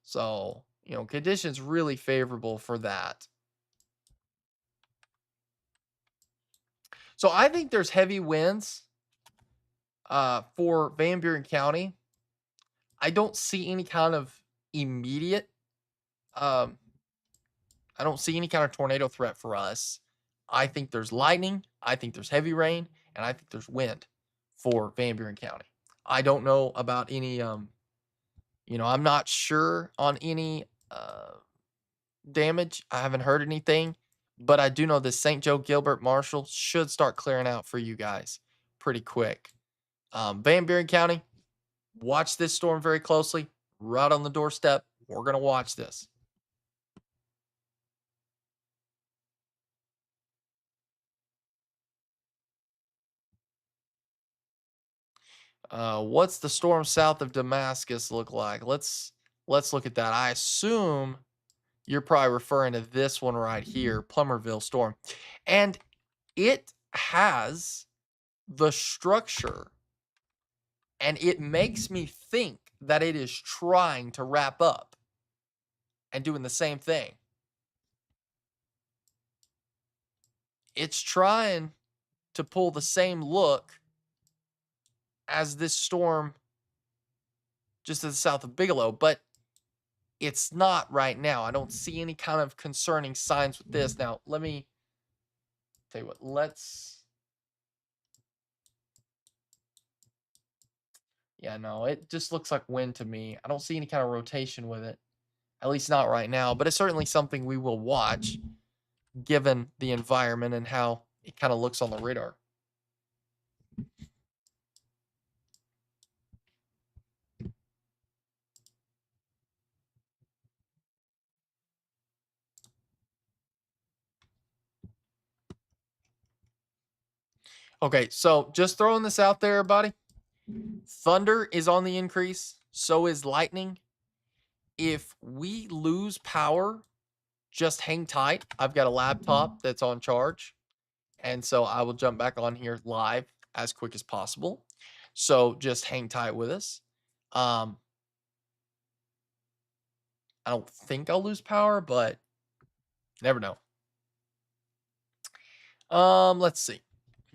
So, conditions really favorable for that. So I think there's heavy winds for Van Buren County. I don't see any kind of immediate um, I don't see any kind of tornado threat for us. I think there's lightning, I think there's heavy rain, and I think there's wind for Van Buren County. I don't know about any I'm not sure on any damage. I haven't heard anything, but I do know this St. Joe Gilbert Marshall should start clearing out for you guys pretty quick. Van Buren County, watch this storm very closely. Right on the doorstep. We're going to watch this. What's the storm south of Damascus look like? Let's look at that. I assume you're probably referring to this one right here, Plummerville storm. And it has the structure, and it makes me think that it is trying to wrap up and doing the same thing. It's trying to pull the same look as this storm just to the south of Bigelow, but it's not right now. I don't see any kind of concerning signs with this. Now, let me tell you what, yeah, no, it just looks like wind to me. I don't see any kind of rotation with it, at least not right now, but it's certainly something we will watch given the environment and how it kind of looks on the radar. Okay, so just throwing this out there, buddy. Thunder is on the increase. So is lightning. If we lose power, just hang tight. I've got a laptop that's on charge. And so I will jump back on here live as quick as possible. So just hang tight with us. Um, I don't think I'll lose power, but never know. Let's see.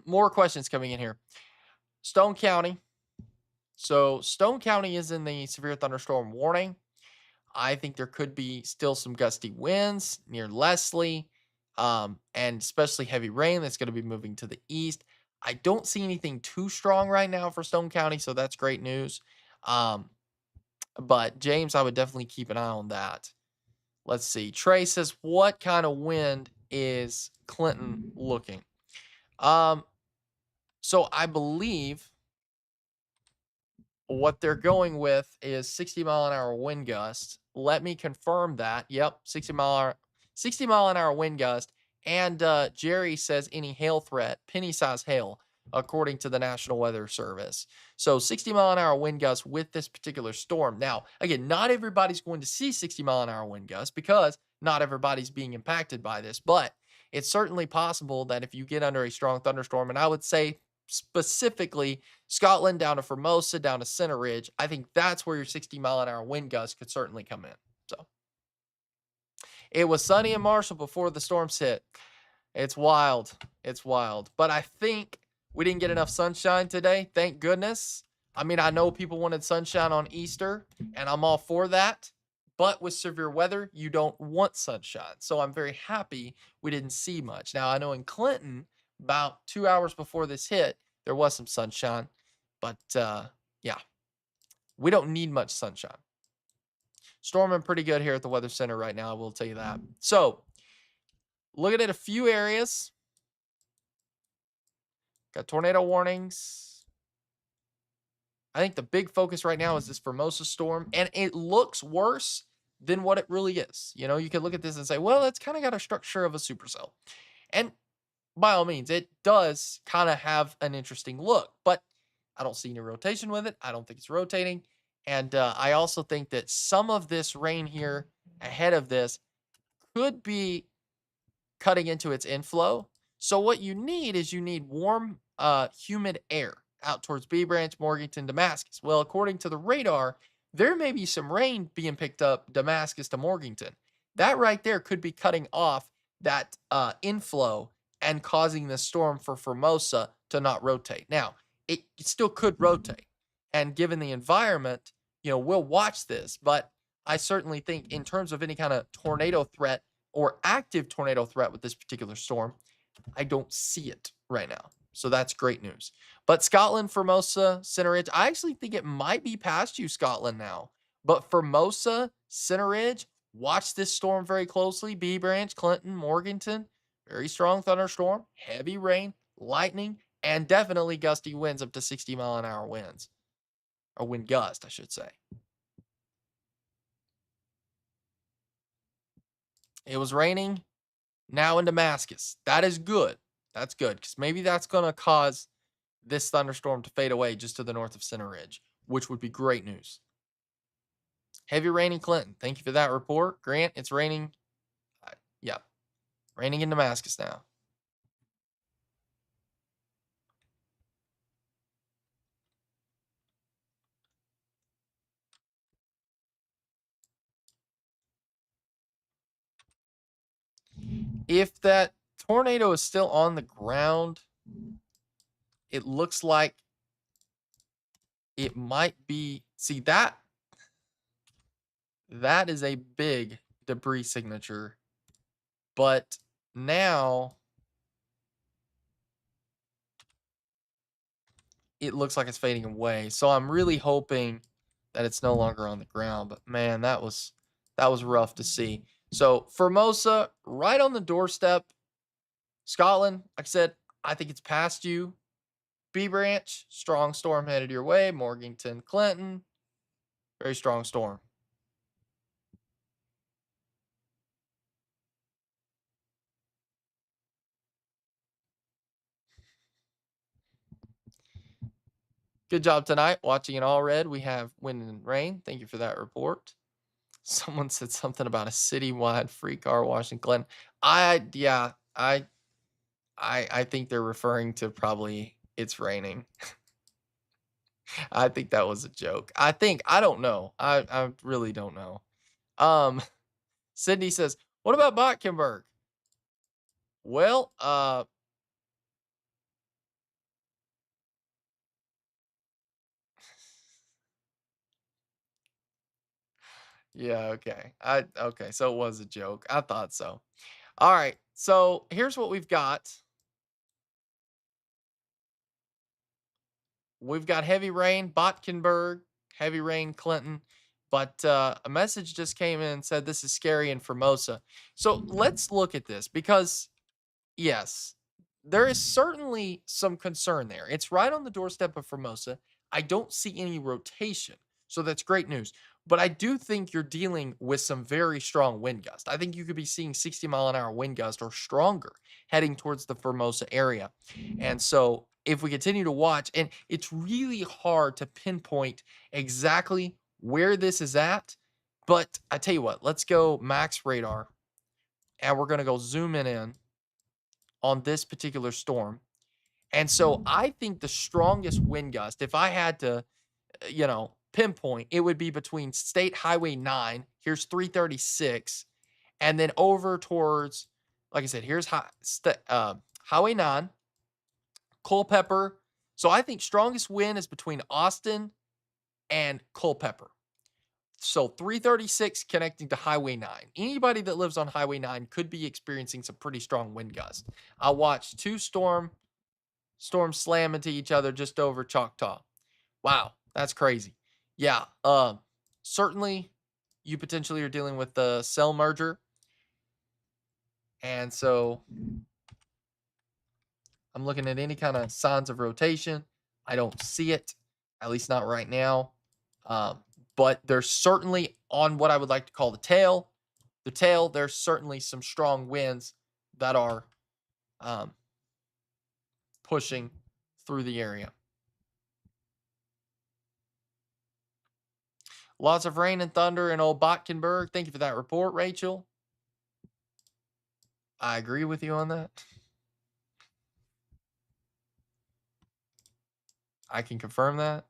More questions coming in here. Stone County. So Stone County is in the severe thunderstorm warning. I think there could be still some gusty winds near Leslie, and especially heavy rain that's going to be moving to the east. I don't see anything too strong right now for Stone County, so that's great news. Um, but James, I would definitely keep an eye on that. Let's see. Trey says, "What kind of wind is Clinton looking?" Um, so I believe what they're going with is 60-mile-an-hour wind gust. Let me confirm that. Yep, 60-mile-an-hour wind gust. And Jerry says any hail threat, penny-size hail, according to the National Weather Service. So 60-mile-an-hour wind gust with this particular storm. Now, again, not everybody's going to see 60-mile-an-hour wind gusts because not everybody's being impacted by this. But it's certainly possible that if you get under a strong thunderstorm, and I would say specifically Scotland down to Formosa, down to Center Ridge. I think that's where your 60-mile-an-hour wind gusts could certainly come in. So it was sunny in Marshall before the storms hit. It's wild. It's wild. But I think we didn't get enough sunshine today. Thank goodness. I mean, I know people wanted sunshine on Easter, and I'm all for that. But with severe weather, you don't want sunshine. So I'm very happy we didn't see much. Now, I know in Clinton, about 2 hours before this hit, there was some sunshine. But yeah, we don't need much sunshine. Storming pretty good here at the Weather Center right now, I will tell you that. So, looking at a few areas, got tornado warnings. I think the big focus right now is this Formosa storm, and it looks worse than what it really is. You know, you could look at this and say, well, it's kind of got a structure of a supercell. And by all means, it does kind of have an interesting look, but I don't see any rotation with it. I don't think it's rotating. And I also think that some of this rain here ahead of this could be cutting into its inflow. So what you need is you need warm, humid air out towards B Branch, Morganton, Damascus. Well, according to the radar, there may be some rain being picked up Damascus to Morganton. That right there could be cutting off that inflow and causing the storm for Formosa to not rotate. Now, it still could rotate. And given the environment, we'll watch this. But I certainly think in terms of any kind of tornado threat or active tornado threat with this particular storm, I don't see it right now. So that's great news. But Scotland, Formosa, Center Ridge, I actually think it might be past you, Scotland, now. But Formosa, Center Ridge, watch this storm very closely. B Branch, Clinton, Morganton, very strong thunderstorm, heavy rain, lightning, and definitely gusty winds up to 60-mile-an-hour winds. Or wind gust, I should say. It was raining now in Damascus. That is good. That's good because maybe that's going to cause this thunderstorm to fade away just to the north of Center Ridge, which would be great news. Heavy rain in Clinton. Thank you for that report. Grant, it's raining. Yeah, raining in Damascus now. If that tornado is still on the ground, it looks like it might be. See, that is a big debris signature. But now it looks like it's fading away. So I'm really hoping that it's no longer on the ground. But man, that was rough to see. So Formosa, right on the doorstep. Scotland, like I said, I think it's past you. B Branch, strong storm headed your way. Morganton, Clinton, very strong storm. Good job tonight. Watching in all red, we have wind and rain. Thank you for that report. Someone said something about a citywide free car wash in Clinton. Yeah, I think they're referring to probably it's raining. I think that was a joke. I don't know. I really don't know. Um, Sydney says, "What about Botkenberg?" Well, yeah, okay. Okay, so it was a joke. I thought so. All right. So here's what we've got. We've got heavy rain, Botkenberg, heavy rain, Clinton. But a message just came in and said this is scary in Formosa. So let's look at this because yes, there is certainly some concern there. It's right on the doorstep of Formosa. I don't see any rotation. So that's great news. But I do think you're dealing with some very strong wind gusts. I think you could be seeing 60-mile-an-hour wind gust or stronger heading towards the Formosa area. And so if we continue to watch, and it's really hard to pinpoint exactly where this is at. But I tell you what, let's go max radar and we're going to go zoom in on this particular storm. And so I think the strongest wind gust, if I had to, pinpoint, it would be between State Highway 9, here's 336, and then over towards, like I said, here's Highway 9, Culpeper. So I think strongest wind is between Austin and Culpeper. So 336 connecting to Highway 9. Anybody that lives on Highway 9 could be experiencing some pretty strong wind gusts. I watched two storms slam into each other just over Choctaw. Wow, that's crazy. Yeah, certainly you potentially are dealing with the cell merger. And so I'm looking at any kind of signs of rotation. I don't see it, at least not right now. Um, but there's certainly on what I would like to call the tail. The tail, there's certainly some strong winds that are um, pushing through the area. Lots of rain and thunder in old Botkenberg. Thank you for that report, Rachel. I agree with you on that. I can confirm that.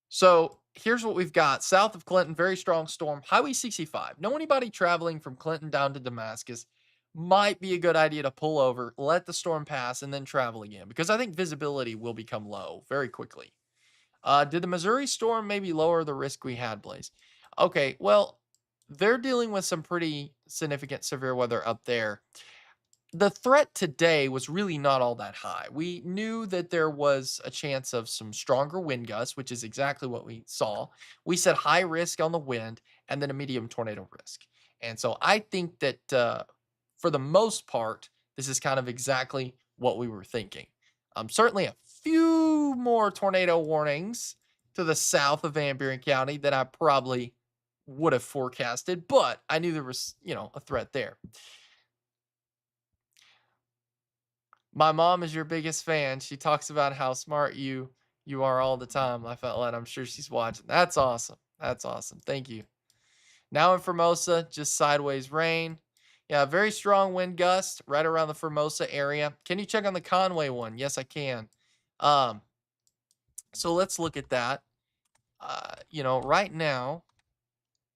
So here's what we've got south of Clinton, very strong storm, Highway 65. Know anybody traveling from Clinton down to Damascus? Might be a good idea to pull over, let the storm pass, and then travel again because I think visibility will become low very quickly. Did the Missouri storm maybe lower the risk we had, Blaze? Okay, well, they're dealing with some pretty significant severe weather up there. The threat today was really not all that high. We knew that there was a chance of some stronger wind gusts, which is exactly what we saw. We said high risk on the wind and then a medium tornado risk. And so I think that for the most part, this is kind of exactly what we were thinking. Certainly a few more tornado warnings to the south of Van Buren County than I probably would have forecasted, but I knew there was, a threat there. My mom is your biggest fan. She talks about how smart you are all the time. I felt like I'm sure she's watching. That's awesome. That's awesome. Thank you. Now in Formosa, just sideways rain. Yeah, very strong wind gust right around the Formosa area. Can you check on the Conway one? Yes, I can. Um, so let's look at that. Right now,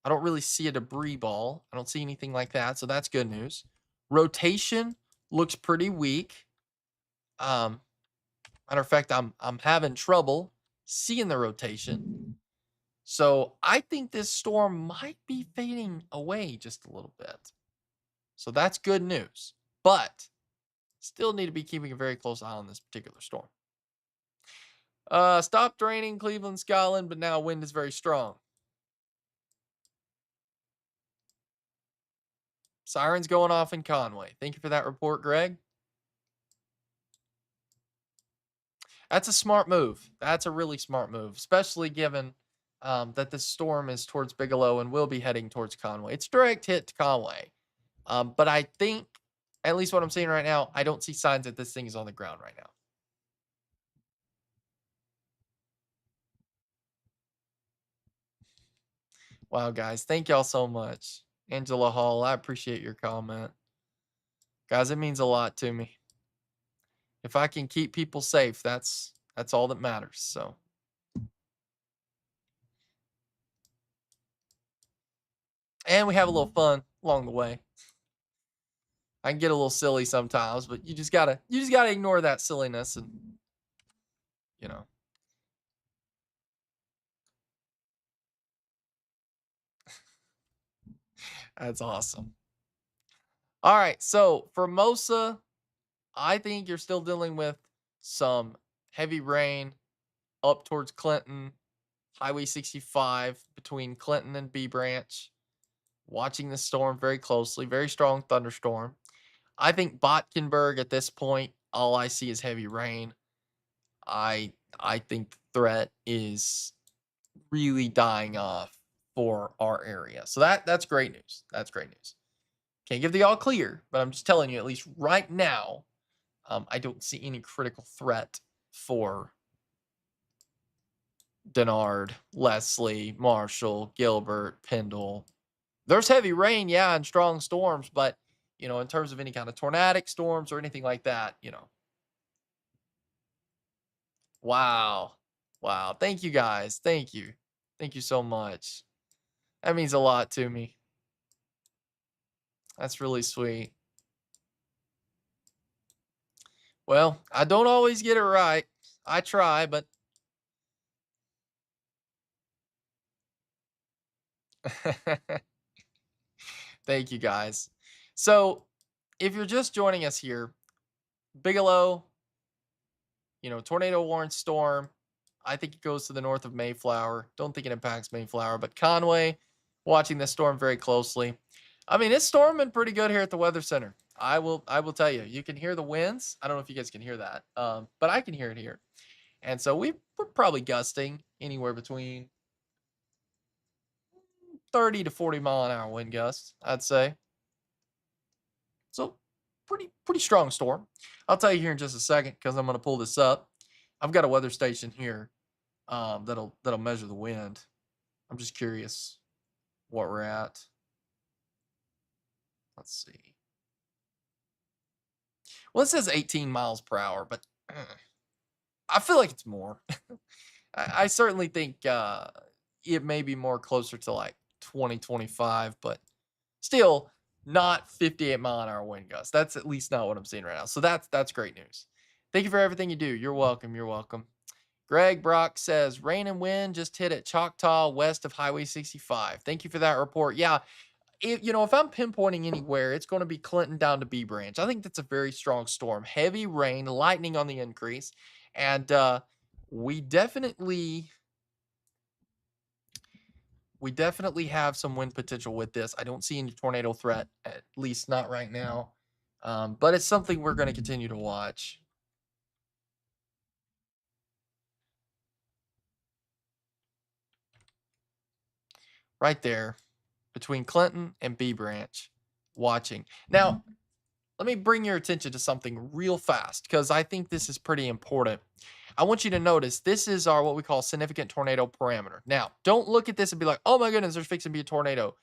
I don't really see a debris ball. I don't see anything like that, so that's good news. Rotation looks pretty weak. Um, Matter of fact, I'm having trouble seeing the rotation. So I think this storm might be fading away just a little bit. So that's good news. But still need to be keeping a very close eye on this particular storm. Stop draining Cleveland, Scotland, but now wind is very strong. Sirens going off in Conway. Thank you for that report, Greg. That's a smart move. That's a really smart move, especially given that this storm is towards Bigelow and will be heading towards Conway. It's direct hit to Conway. But I think, at least what I'm seeing right now, I don't see signs that this thing is on the ground right now. Wow, guys, thank y'all so much. Angela Hall, I appreciate your comment. Guys, it means a lot to me. If I can keep people safe, that's all that matters. So, and we have a little fun along the way. I can get a little silly sometimes, but you just gotta ignore that silliness and you know, that's awesome. All right, so Formosa, I think you're still dealing with some heavy rain up towards Clinton, Highway 65 between Clinton and B Branch. Watching the storm very closely, very strong thunderstorm. I think Botkenberg at this point, all I see is heavy rain. I think the threat is really dying off for our area. So that's great news. That's great news. Can't give the all clear, but I'm just telling you, at least right now, I don't see any critical threat for Denard, Leslie, Marshall, Gilbert, Pendle. There's heavy rain, yeah, and strong storms, but in terms of any kind of tornadic storms or anything like that. Wow. Wow. Thank you guys. Thank you. Thank you so much. That means a lot to me. That's really sweet. Well, I don't always get it right. I try, but thank you guys. So, if you're just joining us here, Bigelow, tornado warrant storm. I think it goes to the north of Mayflower. Don't think it impacts Mayflower, but Conway, watching this storm very closely. I mean, it's storming pretty good here at the Weather Center. I will tell you. You can hear the winds. I don't know if you guys can hear that, but I can hear it here. And so we're probably gusting anywhere between 30 to 40-mile-an-hour wind gusts, I'd say. So pretty strong storm. I'll tell you here in just a second because I'm going to pull this up. I've got a weather station here that'll measure the wind. I'm just curious what we're at. Let's see. Well, it says 18 miles per hour, but I feel like it's more. I certainly think it may be more closer to like 20, 25, but still not 58-mile-an-hour wind gusts. That's at least not what I'm seeing right now. So that's great news. Thank you for everything you do. You're welcome. You're welcome. Greg Brock says rain and wind just hit at Choctaw west of Highway 65. Thank you for that report. Yeah, if I'm pinpointing anywhere, it's going to be Clinton down to B Branch. I think that's a very strong storm. Heavy rain, lightning on the increase, and we definitely we definitely have some wind potential with this. I don't see any tornado threat, at least not right now. But it's something we're going to continue to watch. Right there between Clinton and B Branch, watching. Now, let me bring your attention to something real fast because I think this is pretty important. I want you to notice this is our what we call significant tornado parameter. Now, don't look at this and be like, oh my goodness, there's fixing to be a tornado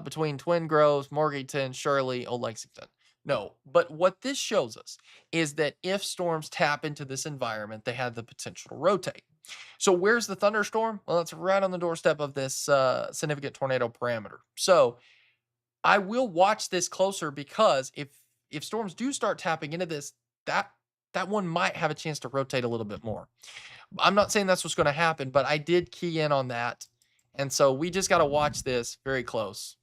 between Twin Groves, Morganton, Shirley, Old Lexington. No, but what this shows us is that if storms tap into this environment, they have the potential to rotate. So, where's the thunderstorm? Well, it's right on the doorstep of this significant tornado parameter. So, I will watch this closer because if storms do start tapping into this, that that one might have a chance to rotate a little bit more. I'm not saying that's what's going to happen, but I did key in on that. And so we just got to watch this very close.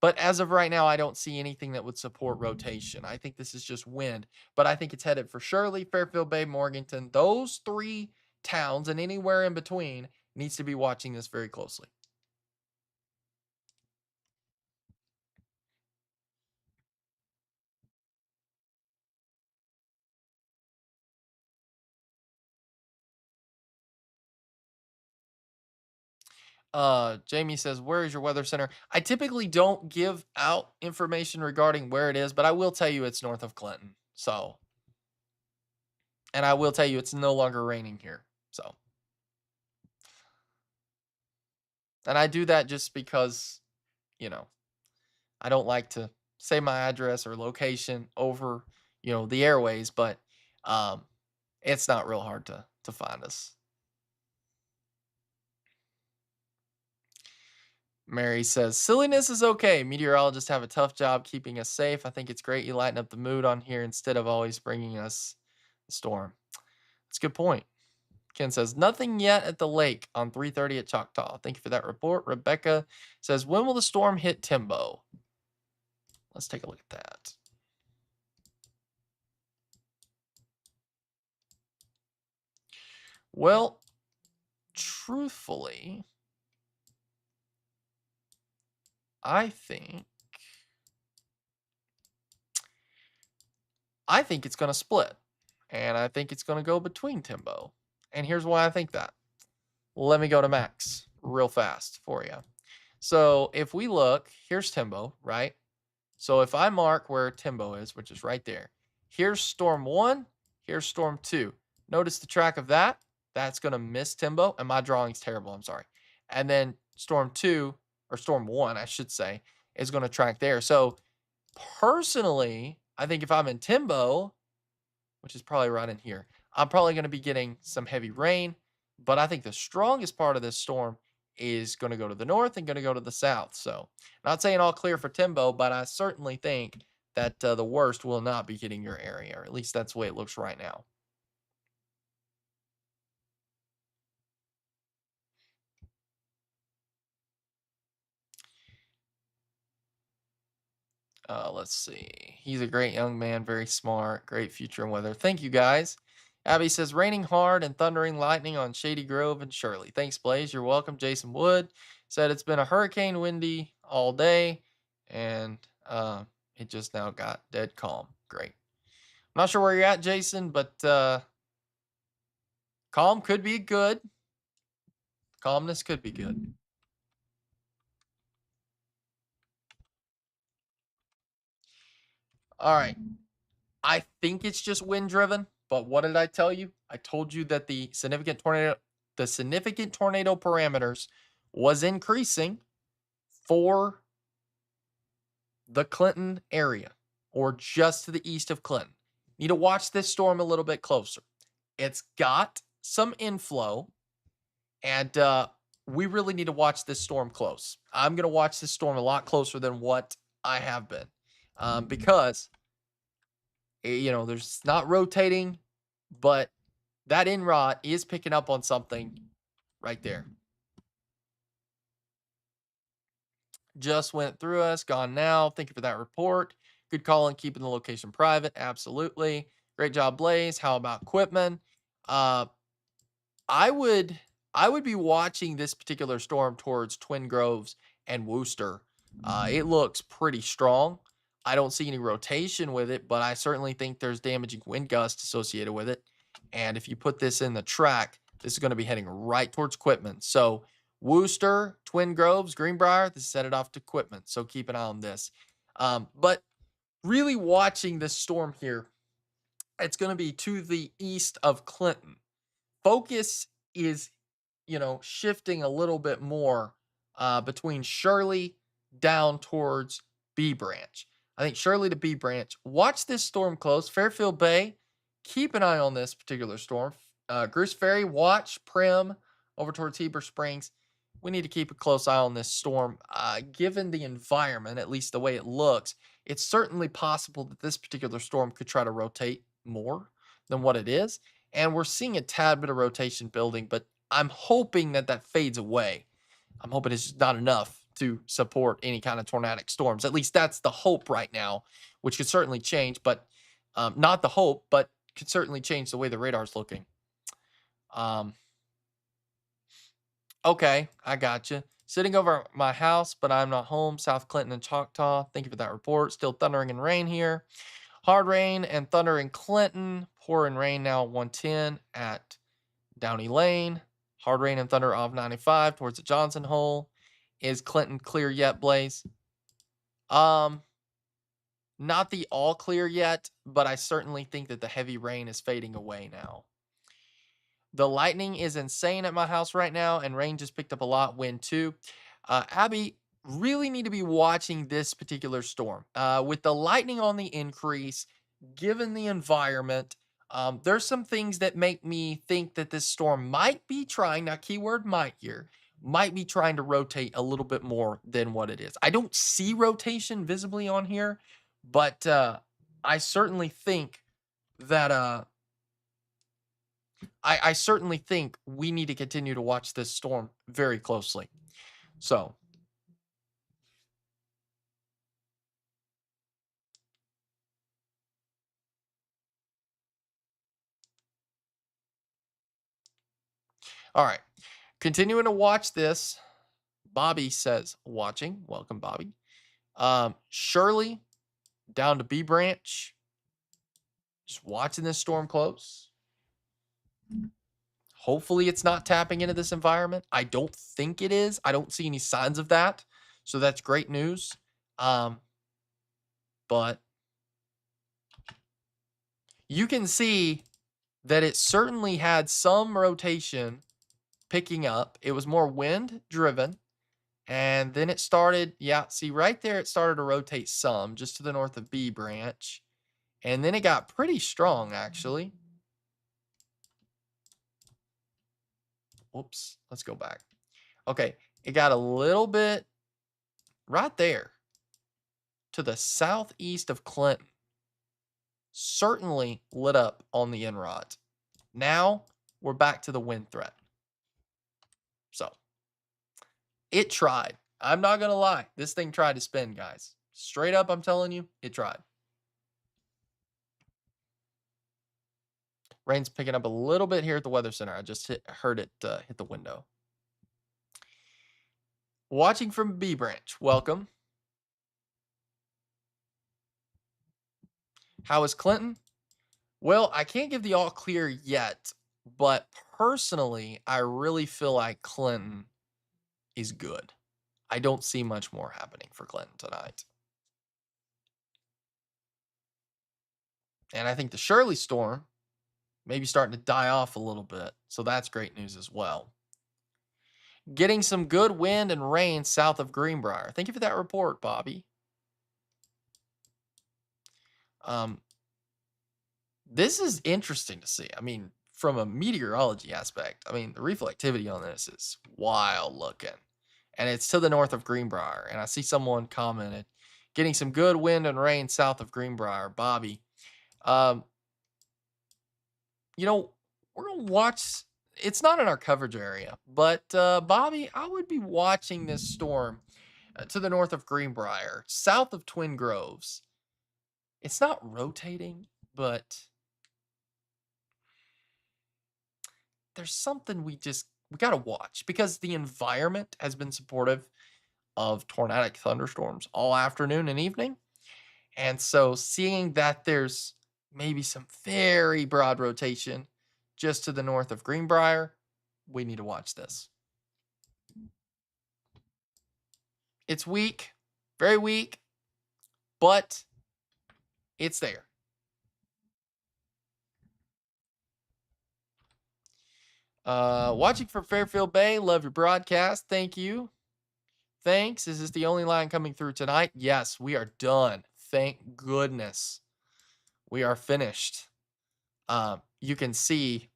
But as of right now, I don't see anything that would support rotation. I think this is just wind, but I think it's headed for Shirley, Fairfield Bay, Morganton. Those three towns and anywhere in between needs to be watching this very closely. Jamie says, "Where is your weather center?" I typically don't give out information regarding where it is, but I will tell you it's north of Clinton. So, and I will tell you it's no longer raining here. So, and I do that just because, you know, I don't like to say my address or location over, the airways, but um it's not real hard to find us. Mary says, "Silliness is okay. Meteorologists have a tough job keeping us safe. I think it's great you lighten up the mood on here instead of always bringing us the storm." That's a good point. Ken says, "Nothing yet at the lake on 3:30 at Choctaw. Thank you for that report." Rebecca says, "When will the storm hit Timbo?" Let's take a look at that. Well, truthfully, I think I think it's going to split. And I think it's going to go between Timbo. And here's why I think that. Let me go to Max real fast for you. So if we look, here's Timbo, right? So if I mark where Timbo is, which is right there, here's storm one, here's storm two. Notice the track of that. That's going to miss Timbo. And my drawing's terrible. I'm sorry. And then storm two, or storm one, I should say, is going to track there. So personally, I think if I'm in Timbo, which is probably right in here, I'm probably going to be getting some heavy rain. But I think the strongest part of this storm is going to go to the north and going to go to the south. So, not saying all clear for Timbo, but I certainly think that the worst will not be hitting your area, or at least that's the way it looks right now. Let's see. He's a great young man, very smart, great future and weather. Thank you, guys. Abby says, "Raining hard and thundering lightning on Shady Grove and Shirley." Thanks, Blaze. You're welcome. Jason Wood said, "It's been a hurricane windy all day, and it just now got dead calm." Great. I'm not sure where you're at, Jason, but calm could be good. Calmness could be good. All right. I think it's just wind driven, but what did I tell you? I told you that the significant tornado parameters was increasing for the Clinton area, or just to the east of Clinton. Need to watch this storm a little bit closer. It's got some inflow, and we really need to watch this storm close. I'm going to watch this storm a lot closer than what I have been, because there's not rotating, but that inrod is picking up on something right there. Just went through us, gone now. Thank you for that report. Good call on keeping the location private. Absolutely. Great job, Blaze. How about Quitman? Uh, I would I would be watching this particular storm towards Twin Groves and Wooster. It looks pretty strong. I don't see any rotation with it, but I certainly think there's damaging wind gusts associated with it. And if you put this in the track, this is going to be heading right towards Quitman. So Wooster, Twin Groves, Greenbrier, this set it off to Quitman. So keep an eye on this. But really watching this storm here, it's going to be to the east of Clinton. Focus is, shifting a little bit more between Shirley down towards B Branch. I think Shirley to B Branch. Watch this storm close. Fairfield Bay, keep an eye on this particular storm. Goose Ferry, watch Prim over towards Heber Springs. We need to keep a close eye on this storm. Given the environment, at least the way it looks, it's certainly possible that this particular storm could try to rotate more than what it is. And we're seeing a tad bit of rotation building, but I'm hoping that that fades away. I'm hoping it's just not enough to support any kind of tornadic storms. At least that's the hope right now, which could certainly change, but not the hope, but could certainly change the way the radar's looking. Um, okay, I got you. Sitting over my house, but I'm not home. South Clinton and Choctaw. Thank you for that report. Still thundering and rain here. Hard rain and thunder in Clinton. Pouring rain now at 110 at Downey Lane. Hard rain and thunder off 95 towards the Johnson hole. Is Clinton clear yet, Blaze? Um, Not the all clear yet, but I certainly think that the heavy rain is fading away now. The lightning is insane at my house right now, and rain just picked up a lot, wind too. Abby, really need to be watching this particular storm. With the lightning on the increase, given the environment, there's some things that make me think that this storm might be trying, now keyword might here, might be trying to rotate a little bit more than what it is. I don't see rotation visibly on here, but I certainly think that I certainly think we need to continue to watch this storm very closely. So, all right, continuing to watch this. Bobby says, watching. Welcome, Bobby. Shirley down to B branch. Just watching this storm close. Hopefully, it's not tapping into this environment. I don't think it is. I don't see any signs of that. So that's great news. But you can see that it certainly had some rotation picking up. It was more wind driven. And then it started, yeah, see right there, it started to rotate some just to the north of B branch. And then it got pretty strong, actually. Whoops, let's go back. Okay, it got a little bit right there to the southeast of Clinton. Certainly lit up on the inrods. Now we're back to the wind threat. So it tried. I'm not going to lie. This thing tried to spin, guys. Straight up, I'm telling you, it tried. Rain's picking up a little bit here at the Weather Center. I just heard it hit the window. Watching from B Branch. Welcome. How is Clinton? Well, I can't give the all clear yet, but personally, I really feel like Clinton is good. I don't see much more happening for Clinton tonight. And I think the Shirley storm maybe starting to die off a little bit. So that's great news as well. Getting some good wind and rain south of Greenbrier. Thank you for that report, Bobby. This is interesting to see. I mean, from a meteorology aspect, I mean, the reflectivity on this is wild looking. And it's to the north of Greenbrier. And I see someone commented, getting some good wind and rain south of Greenbrier. Bobby, you know, we're going to watch. It's not in our coverage area, but Bobby, I would be watching this storm to the north of Greenbrier, south of Twin Groves. It's not rotating, but there's something we got to watch because the environment has been supportive of tornadic thunderstorms all afternoon and evening. And so seeing that there's maybe some very broad rotation just to the north of Greenbrier, we need to watch this. It's weak, very weak, but it's there. Watching from Fairfield Bay, love your broadcast. Thank you. Thanks. Is this the only line coming through tonight? Yes, we are done. Thank goodness. We are finished. You can see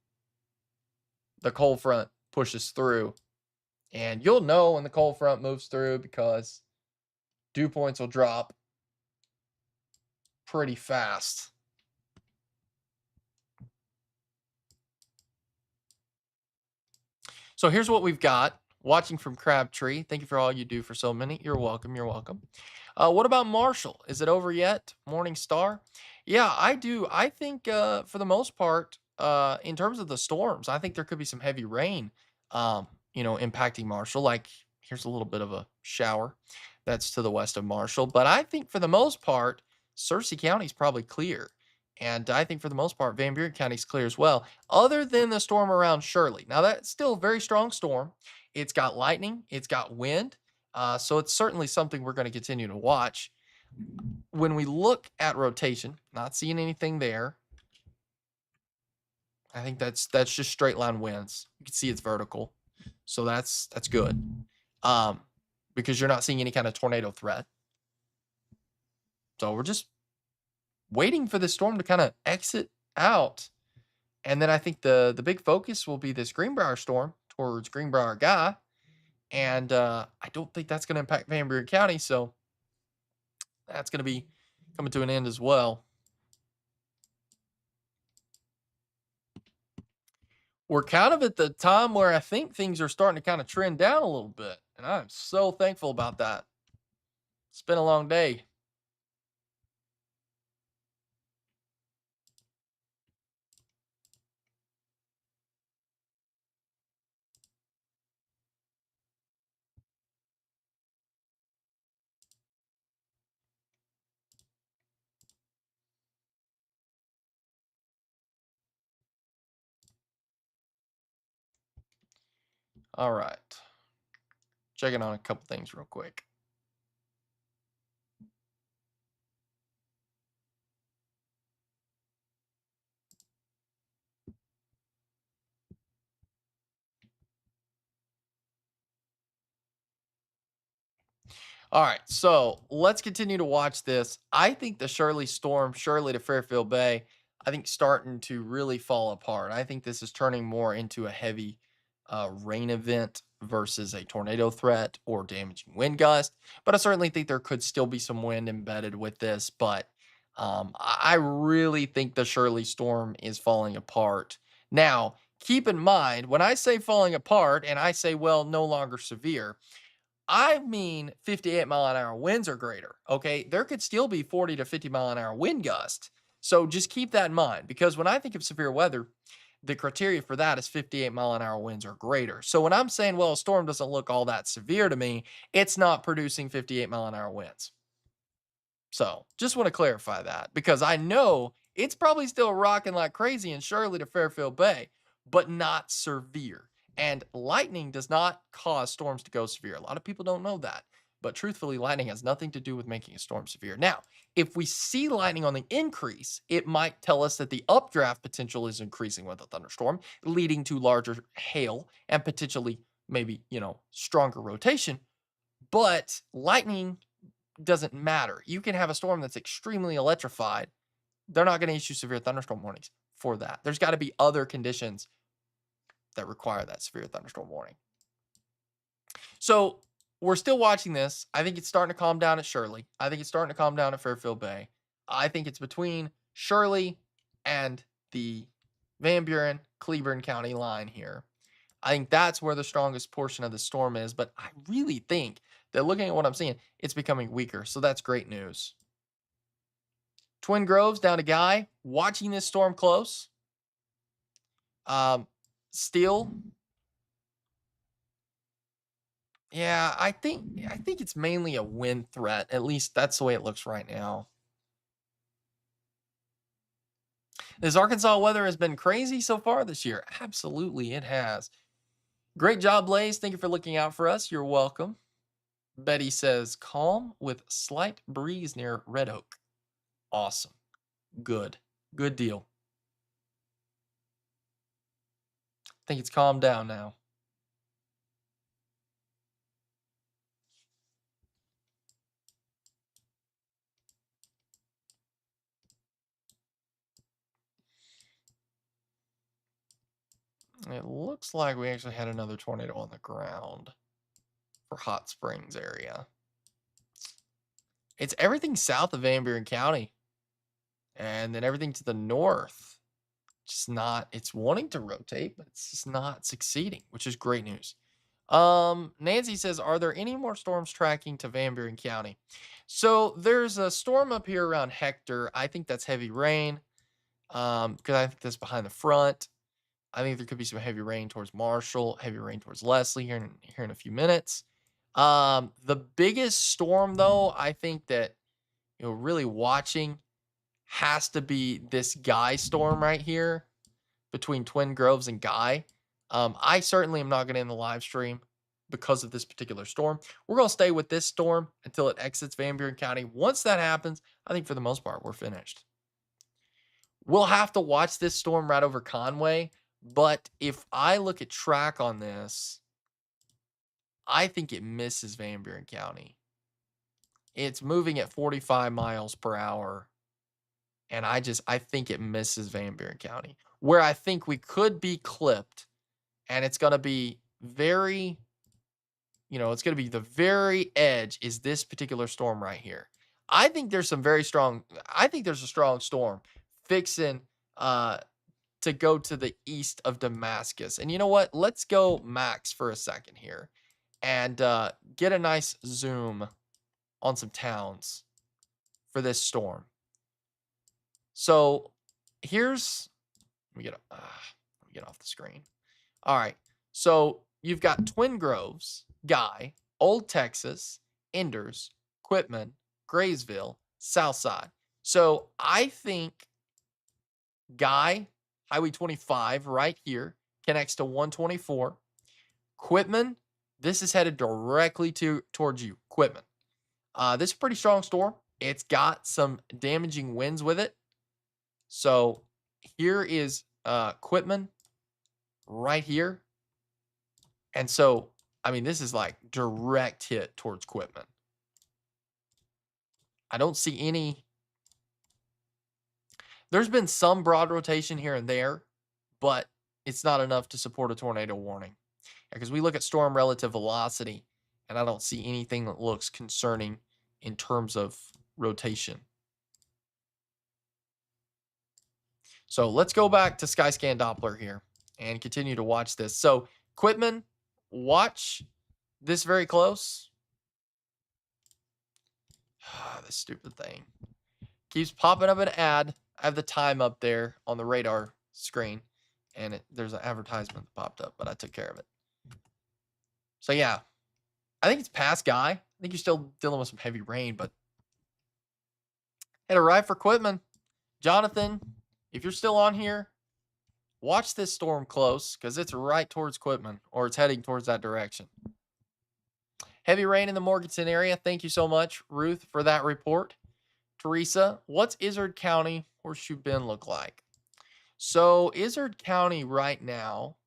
the cold front pushes through. And you'll know when the cold front moves through because dew points will drop pretty fast. So here's what we've got. Watching from Crabtree. Thank you for all you do for so many. You're welcome. You're welcome. What about Marshall? Is it over yet? Morning Star? Yeah, I do. I think for the most part, in terms of the storms, I think there could be some heavy rain, impacting Marshall. Like here's a little bit of a shower that's to the west of Marshall. But I think for the most part, Searcy County is probably clear. And I think for the most part, Van Buren County's clear as well, other than the storm around Shirley. Now, that's still a very strong storm. It's got lightning, it's got wind. So it's certainly something we're going to continue to watch. When we look at rotation, not seeing anything there. I think that's just straight line winds. You can see it's vertical. So that's good. Um, because you're not seeing any kind of tornado threat. So we're just waiting for the storm to kind of exit out. And then I think the big focus will be this Greenbrier storm towards Greenbrier Guy. And I don't think that's going to impact Van Buren County. So that's going to be coming to an end as well. We're kind of at the time where I think things are starting to kind of trend down a little bit. And I'm so thankful about that. It's been a long day. All right. Checking on a couple things real quick. All right, so let's continue to watch this. I think the Shirley storm, Shirley to Fairfield Bay, I think starting to really fall apart. I think this is turning more into a heavy rain event versus a tornado threat or damaging wind gust. But I certainly think there could still be some wind embedded with this. But I really think the Shirley storm is falling apart. Now, keep in mind, when I say falling apart and I say, well, no longer severe, I mean 58-mile-an-hour winds or greater, okay? There could still be 40 to 50-mile-an-hour wind gust. So just keep that in mind because when I think of severe weather, the criteria for that is 58-mile-an-hour winds or greater. So when I'm saying, well, a storm doesn't look all that severe to me, it's not producing 58-mile-an-hour winds. So just want to clarify that because I know it's probably still rocking like crazy in Shirley to Fairfield Bay, but not severe. And lightning does not cause storms to go severe. A lot of people don't know that. But truthfully, lightning has nothing to do with making a storm severe. Now, if we see lightning on the increase, it might tell us that the updraft potential is increasing with a thunderstorm, leading to larger hail and potentially maybe, stronger rotation. But lightning doesn't matter. You can have a storm that's extremely electrified. They're not going to issue severe thunderstorm warnings for that. There's got to be other conditions that require that severe thunderstorm warning. So we're still watching this. I think it's starting to calm down at Shirley. I think it's starting to calm down at Fairfield Bay. I think it's between Shirley and the Van Buren, Cleburne County line here. I think that's where the strongest portion of the storm is, but I really think that looking at what I'm seeing, it's becoming weaker. So that's great news. Twin Groves down to Guy, watching this storm close. Still, yeah, I think it's mainly a wind threat. At least that's the way it looks right now. This Arkansas weather has been crazy so far this year. Absolutely, it has. Great job, Blaze. Thank you for looking out for us. You're welcome. Betty says calm with slight breeze near Red Oak. Awesome. Good. Good deal. I think it's calmed down now. It looks like we actually had another tornado on the ground for Hot Springs area. It's everything south of Van Buren County. And then everything to the north. Just not, it's wanting to rotate, but it's just not succeeding, which is great news. Nancy says, are there any more storms tracking to Van Buren County? So there's a storm up here around Hector. I think that's heavy rain. Because I think that's behind the front. I think there could be some heavy rain towards Marshall, heavy rain towards Leslie here in a few minutes. The biggest storm, though, I think that really watching has to be this Guy storm right here between Twin Groves and Guy. I certainly am not going to end the live stream because of this particular storm. We're going to stay with this storm until it exits Van Buren County. Once that happens, I think for the most part, we're finished. We'll have to watch this storm right over Conway, but if I look at track on this, I think it misses Van Buren County. It's moving at 45 miles per hour, and I think it misses Van Buren County. Where I think we could be clipped, and it's going to be very, it's going to be the very edge is this particular storm right here. I think there's a strong storm fixing to go to the east of Damascus. And you know what? Let's go max for a second here and get a nice zoom on some towns for this storm. So here's, let me get off the screen. All right. So you've got Twin Groves, Guy, Old Texas, Enders, Quitman, Graysville, Southside. So I think Guy, Highway 25 right here, connects to 124. Quitman, this is headed directly towards you. Quitman. This is a pretty strong storm. It's got some damaging winds with it. So here is Quitman right here. And so, I mean, this is like direct hit towards Quitman. I don't see any. There's been some broad rotation here and there, but it's not enough to support a tornado warning. Because we look at storm relative velocity, and I don't see anything that looks concerning in terms of rotation. So let's go back to Skyscan Doppler here and continue to watch this. So Quitman, watch this very close. This stupid thing keeps popping up an ad. I have the time up there on the radar screen, and there's an advertisement that popped up, but I took care of it. So yeah, I think it's past Guy. I think you're still dealing with some heavy rain, but it arrived for Quitman. Jonathan, if you're still on here, watch this storm close because it's right towards Quitman, or it's heading towards that direction. Heavy rain in the Morganton area. Thank you so much, Ruth, for that report. Teresa, what's Izard County Horseshoe Bend look like? So Izard County right now,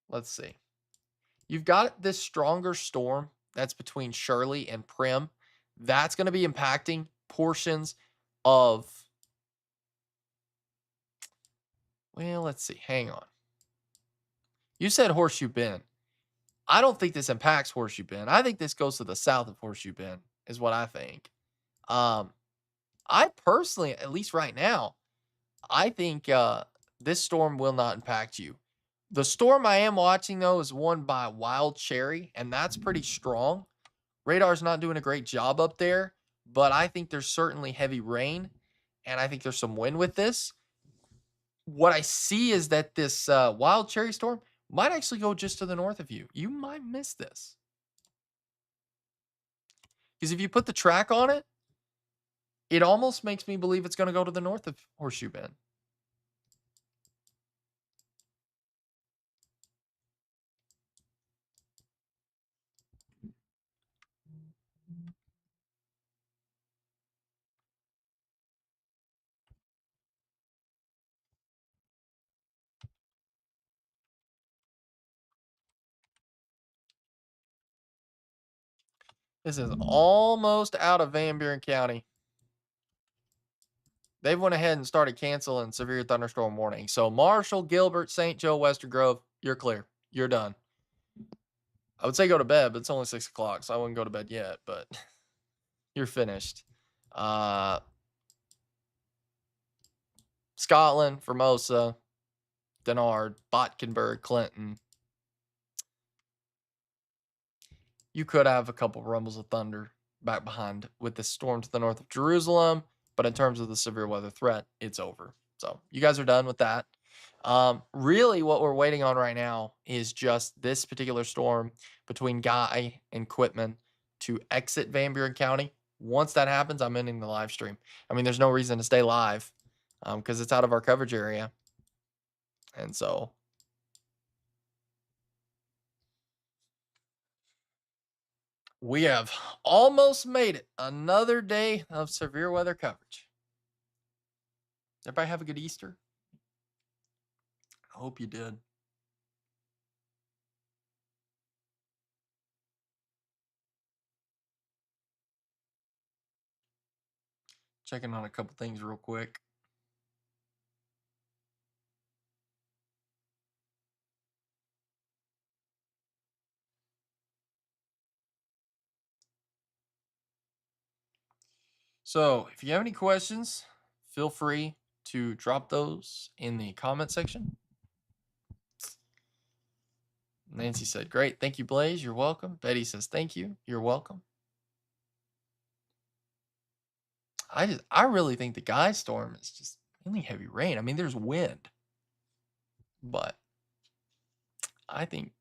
let's see. You've got this stronger storm that's between Shirley and Prim. That's going to be impacting portions of, well, let's see. Hang on. You said Horseshoe Bend. I don't think this impacts Horseshoe Bend. I think this goes to the south of Horseshoe Bend is what I think. I personally, at least right now, I think this storm will not impact you. The storm I am watching, though, is one by Wild Cherry, and that's pretty strong. Radar's not doing a great job up there, but I think there's certainly heavy rain, and I think there's some wind with this. What I see is that this Wild Cherry storm might actually go just to the north of you. You might miss this. Because if you put the track on it, it almost makes me believe it's going to go to the north of Horseshoe Bend. This is almost out of Van Buren County. They've went ahead and started canceling severe thunderstorm warning. So Marshall, Gilbert, St. Joe, Western Grove, you're clear. You're done. I would say go to bed, but it's only 6 o'clock, so I wouldn't go to bed yet, but you're finished. Scotland, Formosa, Denard, Botkenberg, Clinton. You could have a couple rumbles of thunder back behind with the storm to the north of Jerusalem, but in terms of the severe weather threat, it's over. So you guys are done with that. Really, what we're waiting on right now is just this particular storm between Guy and Quitman to exit Van Buren County. Once that happens, I'm ending the live stream. I mean, there's no reason to stay live because it's out of our coverage area. And so we have almost made it. Another day of severe weather coverage. Everybody have a good Easter. I hope you did. Checking on a couple things real quick. So, if you have any questions, feel free to drop those in the comment section. Nancy said, "Great. Thank you, Blaze. You're welcome." Betty says, "Thank you. You're welcome." I really think the Guy storm is just mainly heavy rain. I mean, there's wind, but I think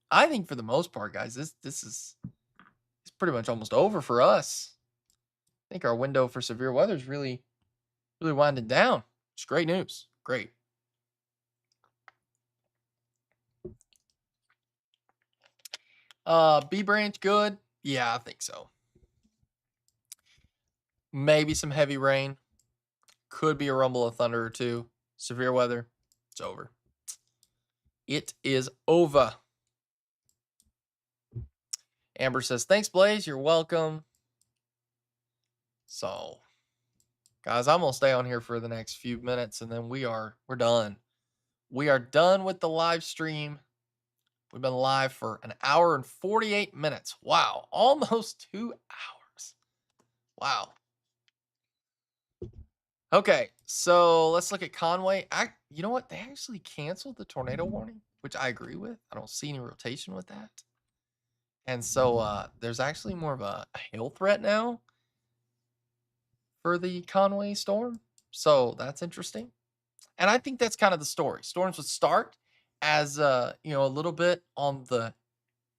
for the most part, guys, this is it's pretty much almost over for us. I think our window for severe weather is really winding down. It's great news. Great. B branch good? Yeah, I think so. Maybe some heavy rain. Could be a rumble of thunder or two. Severe weather. It's over. It is over. Amber says, "Thanks, Blaze. You're welcome." So, guys, I'm gonna stay on here for the next few minutes, and then we're done. We are done with the live stream. We've been live for an hour and 48 minutes. Wow, almost 2 hours. Wow. Okay, so let's look at Conway. You know what? They actually canceled the tornado warning, which I agree with. I don't see any rotation with that. And so there's actually more of a hail threat now for the Conway storm. So that's interesting. And I think that's kind of the story. Storms would start as a little bit on the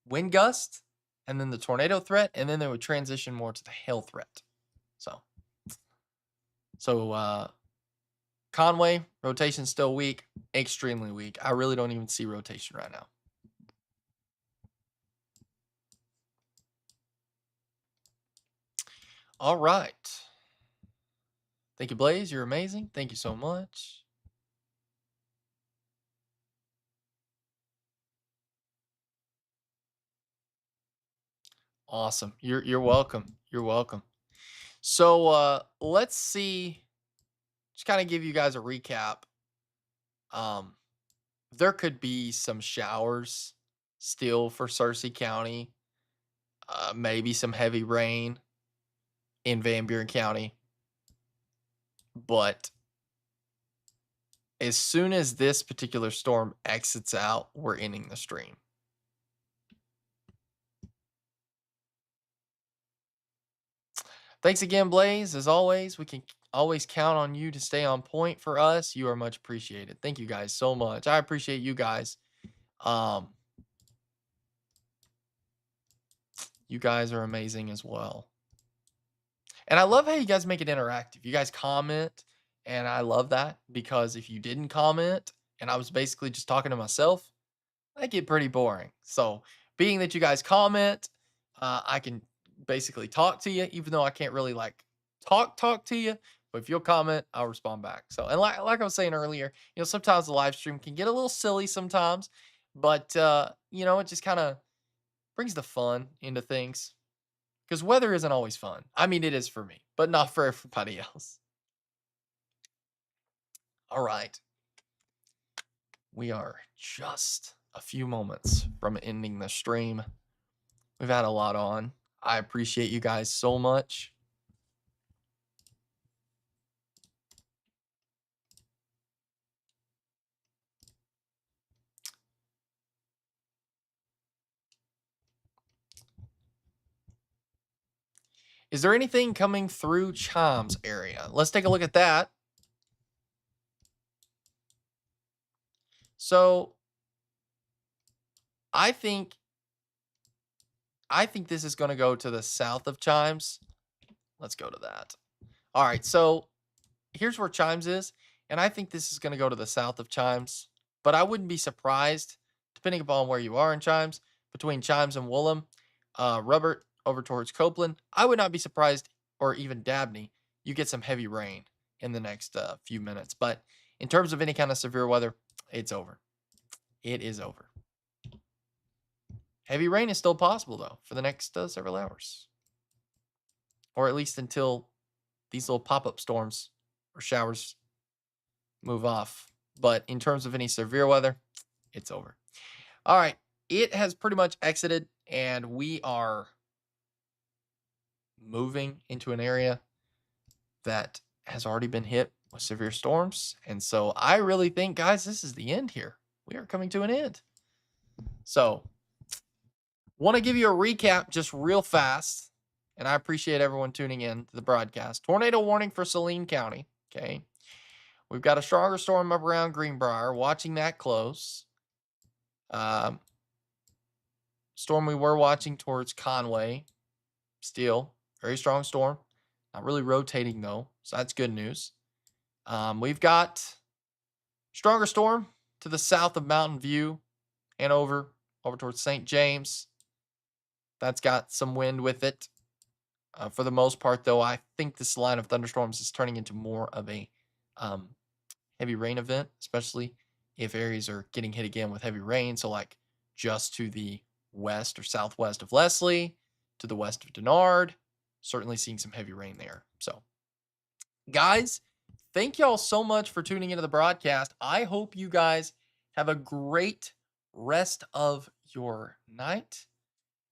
wind gust and then the tornado threat, and then they would transition more to the hail threat. So Conway, rotation still weak, extremely weak. I really don't even see rotation right now. All right. Thank you, Blaze. You're amazing. Thank you so much. Awesome. You're welcome. You're welcome. So let's see. Just kind of give you guys a recap. Um, there could be some showers still for Searcy County. Maybe some heavy rain in Van Buren County. But as soon as this particular storm exits out, we're ending the stream. Thanks again, Blaze. As always, we can always count on you to stay on point for us. You are much appreciated. Thank you guys so much. I appreciate you guys. You guys are amazing as well. And I love how you guys make it interactive. You guys comment, and I love that because if you didn't comment and I was basically just talking to myself, that get pretty boring. So, being that you guys comment, I can basically talk to you, even though I can't really like talk to you. But if you'll comment, I'll respond back. So, and like I was saying earlier, sometimes the live stream can get a little silly sometimes, but it just kind of brings the fun into things because weather isn't always fun. I mean, it is for me, but not for everybody else. All right. We are just a few moments from ending the stream. We've had a lot on. I appreciate you guys so much. Is there anything coming through Chime's area? Let's take a look at that. So I think I think this is going to go to the south of Chimes. Let's go to that. All right, so here's where Chimes is, and I think this is going to go to the south of Chimes. But I wouldn't be surprised, depending upon where you are in Chimes, between Chimes and Woolham, Robert over towards Copeland. I would not be surprised, or even Dabney, you get some heavy rain in the next few minutes. But in terms of any kind of severe weather, it's over. It is over. Heavy rain is still possible, though, for the next several hours, or at least until these little pop up storms or showers move off. But in terms of any severe weather, it's over. All right. It has pretty much exited, and we are moving into an area that has already been hit with severe storms. And so I really think, guys, this is the end here. We are coming to an end. So, want to give you a recap just real fast. And I appreciate everyone tuning in to the broadcast. Tornado warning for Saline County. Okay. We've got a stronger storm up around Greenbrier. Watching that close. Storm we were watching towards Conway. Still, very strong storm. Not really rotating, though. So that's good news. We've got stronger storm to the south of Mountain View and over towards St. James. That's got some wind with it. For the most part, though, I think this line of thunderstorms is turning into more of a heavy rain event, especially if areas are getting hit again with heavy rain. So, like just to the west or southwest of Leslie, to the west of Denard, certainly seeing some heavy rain there. So, guys, thank y'all so much for tuning into the broadcast. I hope you guys have a great rest of your night,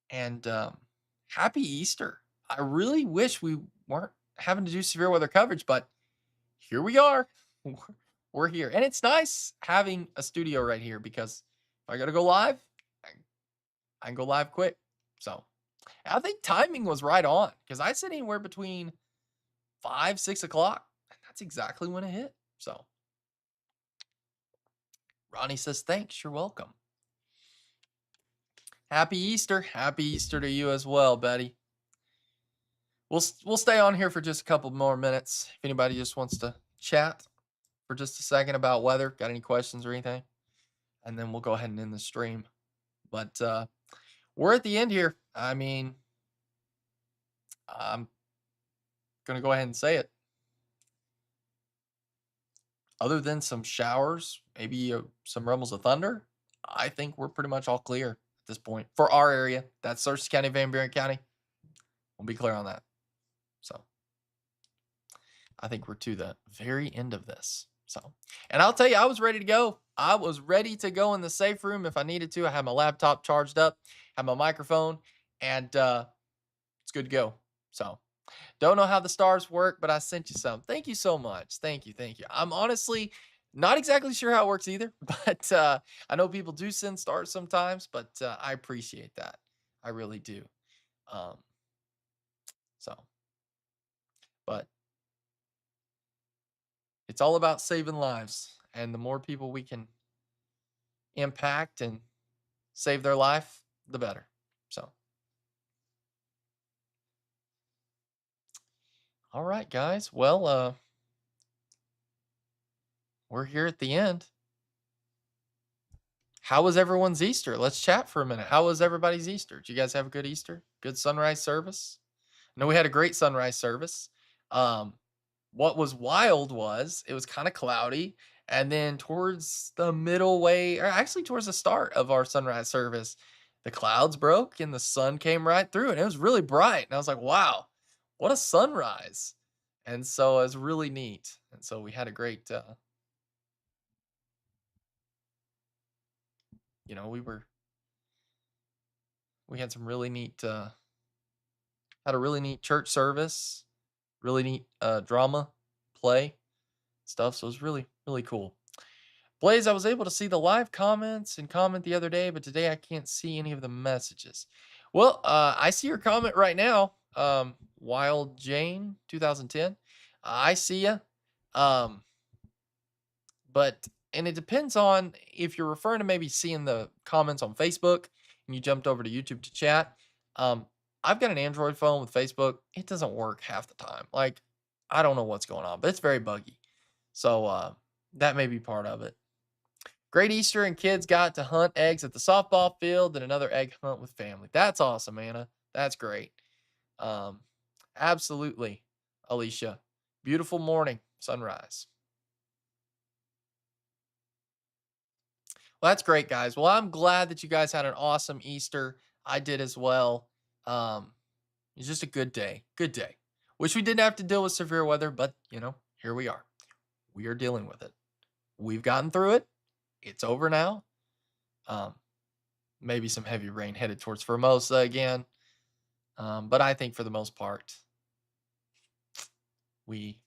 and happy Easter. I really wish we weren't having to do severe weather coverage, but here we are. We're here. And it's nice having a studio right here because if I got to go live, I can go live quick. So I think timing was right on because I said anywhere between 5, 6 o'clock. That's exactly when it hit. So Ronnie says, thanks. You're welcome. Happy Easter. Happy Easter to you as well, Betty. We'll stay on here for just a couple more minutes. If anybody just wants to chat for just a second about weather, got any questions or anything, and then we'll go ahead and end the stream. But we're at the end here. I mean, I'm gonna go ahead and say it. Other than some showers, maybe some rumbles of thunder, I think we're pretty much all clear at this point for our area. That's Searcy County, Van Buren County. We'll be clear on that. So I think we're to the very end of this. So, and I'll tell you, I was ready to go. I was ready to go in the safe room if I needed to. I had my laptop charged up, had my microphone, and it's good to go. So, don't know how the stars work, but I sent you some. Thank you so much. Thank you. Thank you. I'm honestly not exactly sure how it works either, but I know people do send stars sometimes, but I appreciate that. I really do. So, but it's all about saving lives. And the more people we can impact and save their life, the better. So, all right, guys. Well, we're here at the end. How was everyone's Easter? Let's chat for a minute. How was everybody's Easter? Did you guys have a good Easter? Good sunrise service? I know we had a great sunrise service. What was wild was it was kind of cloudy. And then towards the middle way, or actually towards the start of our sunrise service, the clouds broke and the sun came right through and it was really bright. And I was like, wow, what a sunrise. And so it was really neat. And so we had a great, we had some really neat, had a really neat church service, really neat drama play stuff. So it was really, really cool. Blaze, I was able to see the live comments and comment the other day, but today I can't see any of the messages. Well, I see your comment right now. Wild Jane 2010. I see you. But and it depends on if you're referring to maybe seeing the comments on Facebook and you jumped over to YouTube to chat. Um, I've got an Android phone with Facebook. It doesn't work half the time. Like, I don't know what's going on, but it's very buggy. So that may be part of it. Great Easter and kids got to hunt eggs at the softball field and another egg hunt with family. That's awesome, Anna. That's great. Um, absolutely, Alicia. Beautiful morning, sunrise. Well, that's great, guys. Well, I'm glad that you guys had an awesome Easter. I did as well. Um, it's just a good day. Good day. Wish we didn't have to deal with severe weather, but here we are. We are dealing with it. We've gotten through it. It's over now. Um, maybe some heavy rain headed towards Formosa again. But I think for the most part, we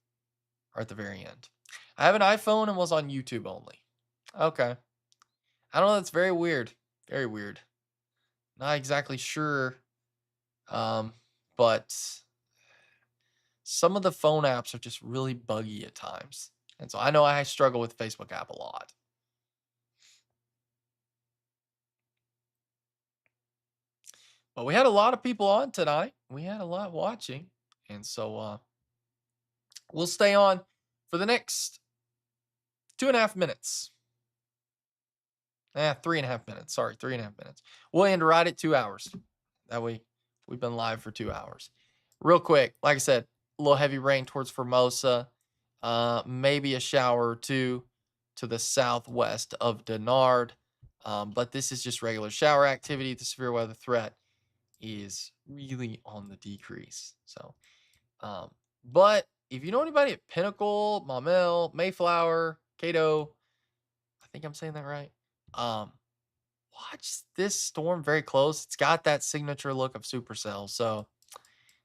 are at the very end. I have an iPhone and was on YouTube only. Okay. I don't know. That's very weird. Very weird. Not exactly sure. Um, but some of the phone apps are just really buggy at times. And so I know I struggle with Facebook app a lot. But we had a lot of people on tonight. We had a lot watching. And so we'll stay on for the next 2.5 minutes. 3.5 minutes. Sorry, 3.5 minutes. We'll end right at 2 hours. That way we've been live for 2 hours. Real quick, like I said, a little heavy rain towards Formosa. Maybe a shower or two to the southwest of Denard. But this is just regular shower activity. The severe weather threat is really on the decrease. So, but if you know anybody at Pinnacle, Maumelle, Mayflower, Cato, I think I'm saying that right. Um, watch this storm very close. It's got that signature look of supercell. So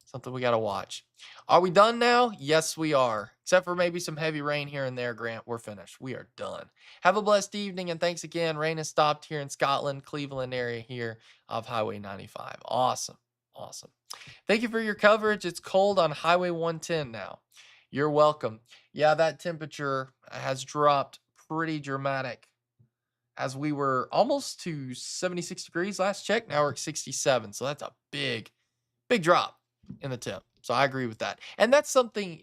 something we got to watch. Are we done now? Yes, we are. Except for maybe some heavy rain here and there, Grant. We're finished. We are done. Have a blessed evening, and thanks again. Rain has stopped here in Scotland, Cleveland area here of Highway 95. Awesome. Awesome. Thank you for your coverage. It's cold on Highway 110 now. You're welcome. Yeah, that temperature has dropped pretty dramatic as we were almost to 76 degrees last check. Now we're at 67. So that's a big, big drop in the temp. So I agree with that. And that's something,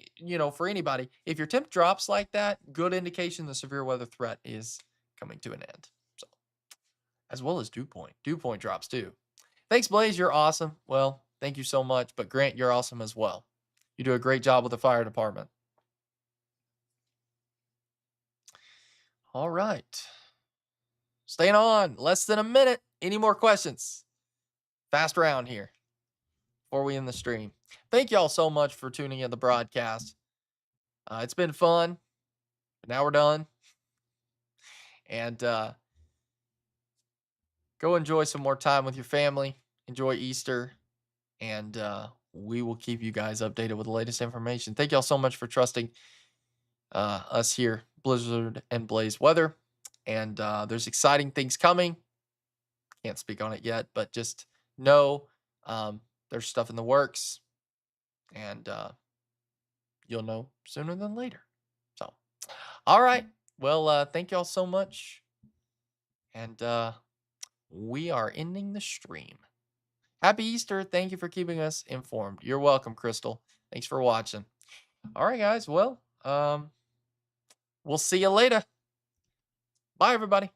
for anybody, if your temp drops like that, good indication the severe weather threat is coming to an end. So, as well as dew point. Dew point drops too. Thanks, Blaze. You're awesome. Well, thank you so much. But Grant, you're awesome as well. You do a great job with the fire department. All right. Staying on. Less than a minute. Any more questions? Fast round here before we end the stream. Thank y'all so much for tuning in the broadcast. It's been fun. But now we're done. And go enjoy some more time with your family. Enjoy Easter. And we will keep you guys updated with the latest information. Thank y'all so much for trusting us here, Blizzard and Blaze Weather. And there's exciting things coming. Can't speak on it yet, but just know there's stuff in the works. And you'll know sooner than later. So, all right. Well, thank y'all so much. And we are ending the stream. Happy Easter. Thank you for keeping us informed. You're welcome, Crystal. Thanks for watching. All right, guys. Well, we'll see you later. Bye, everybody.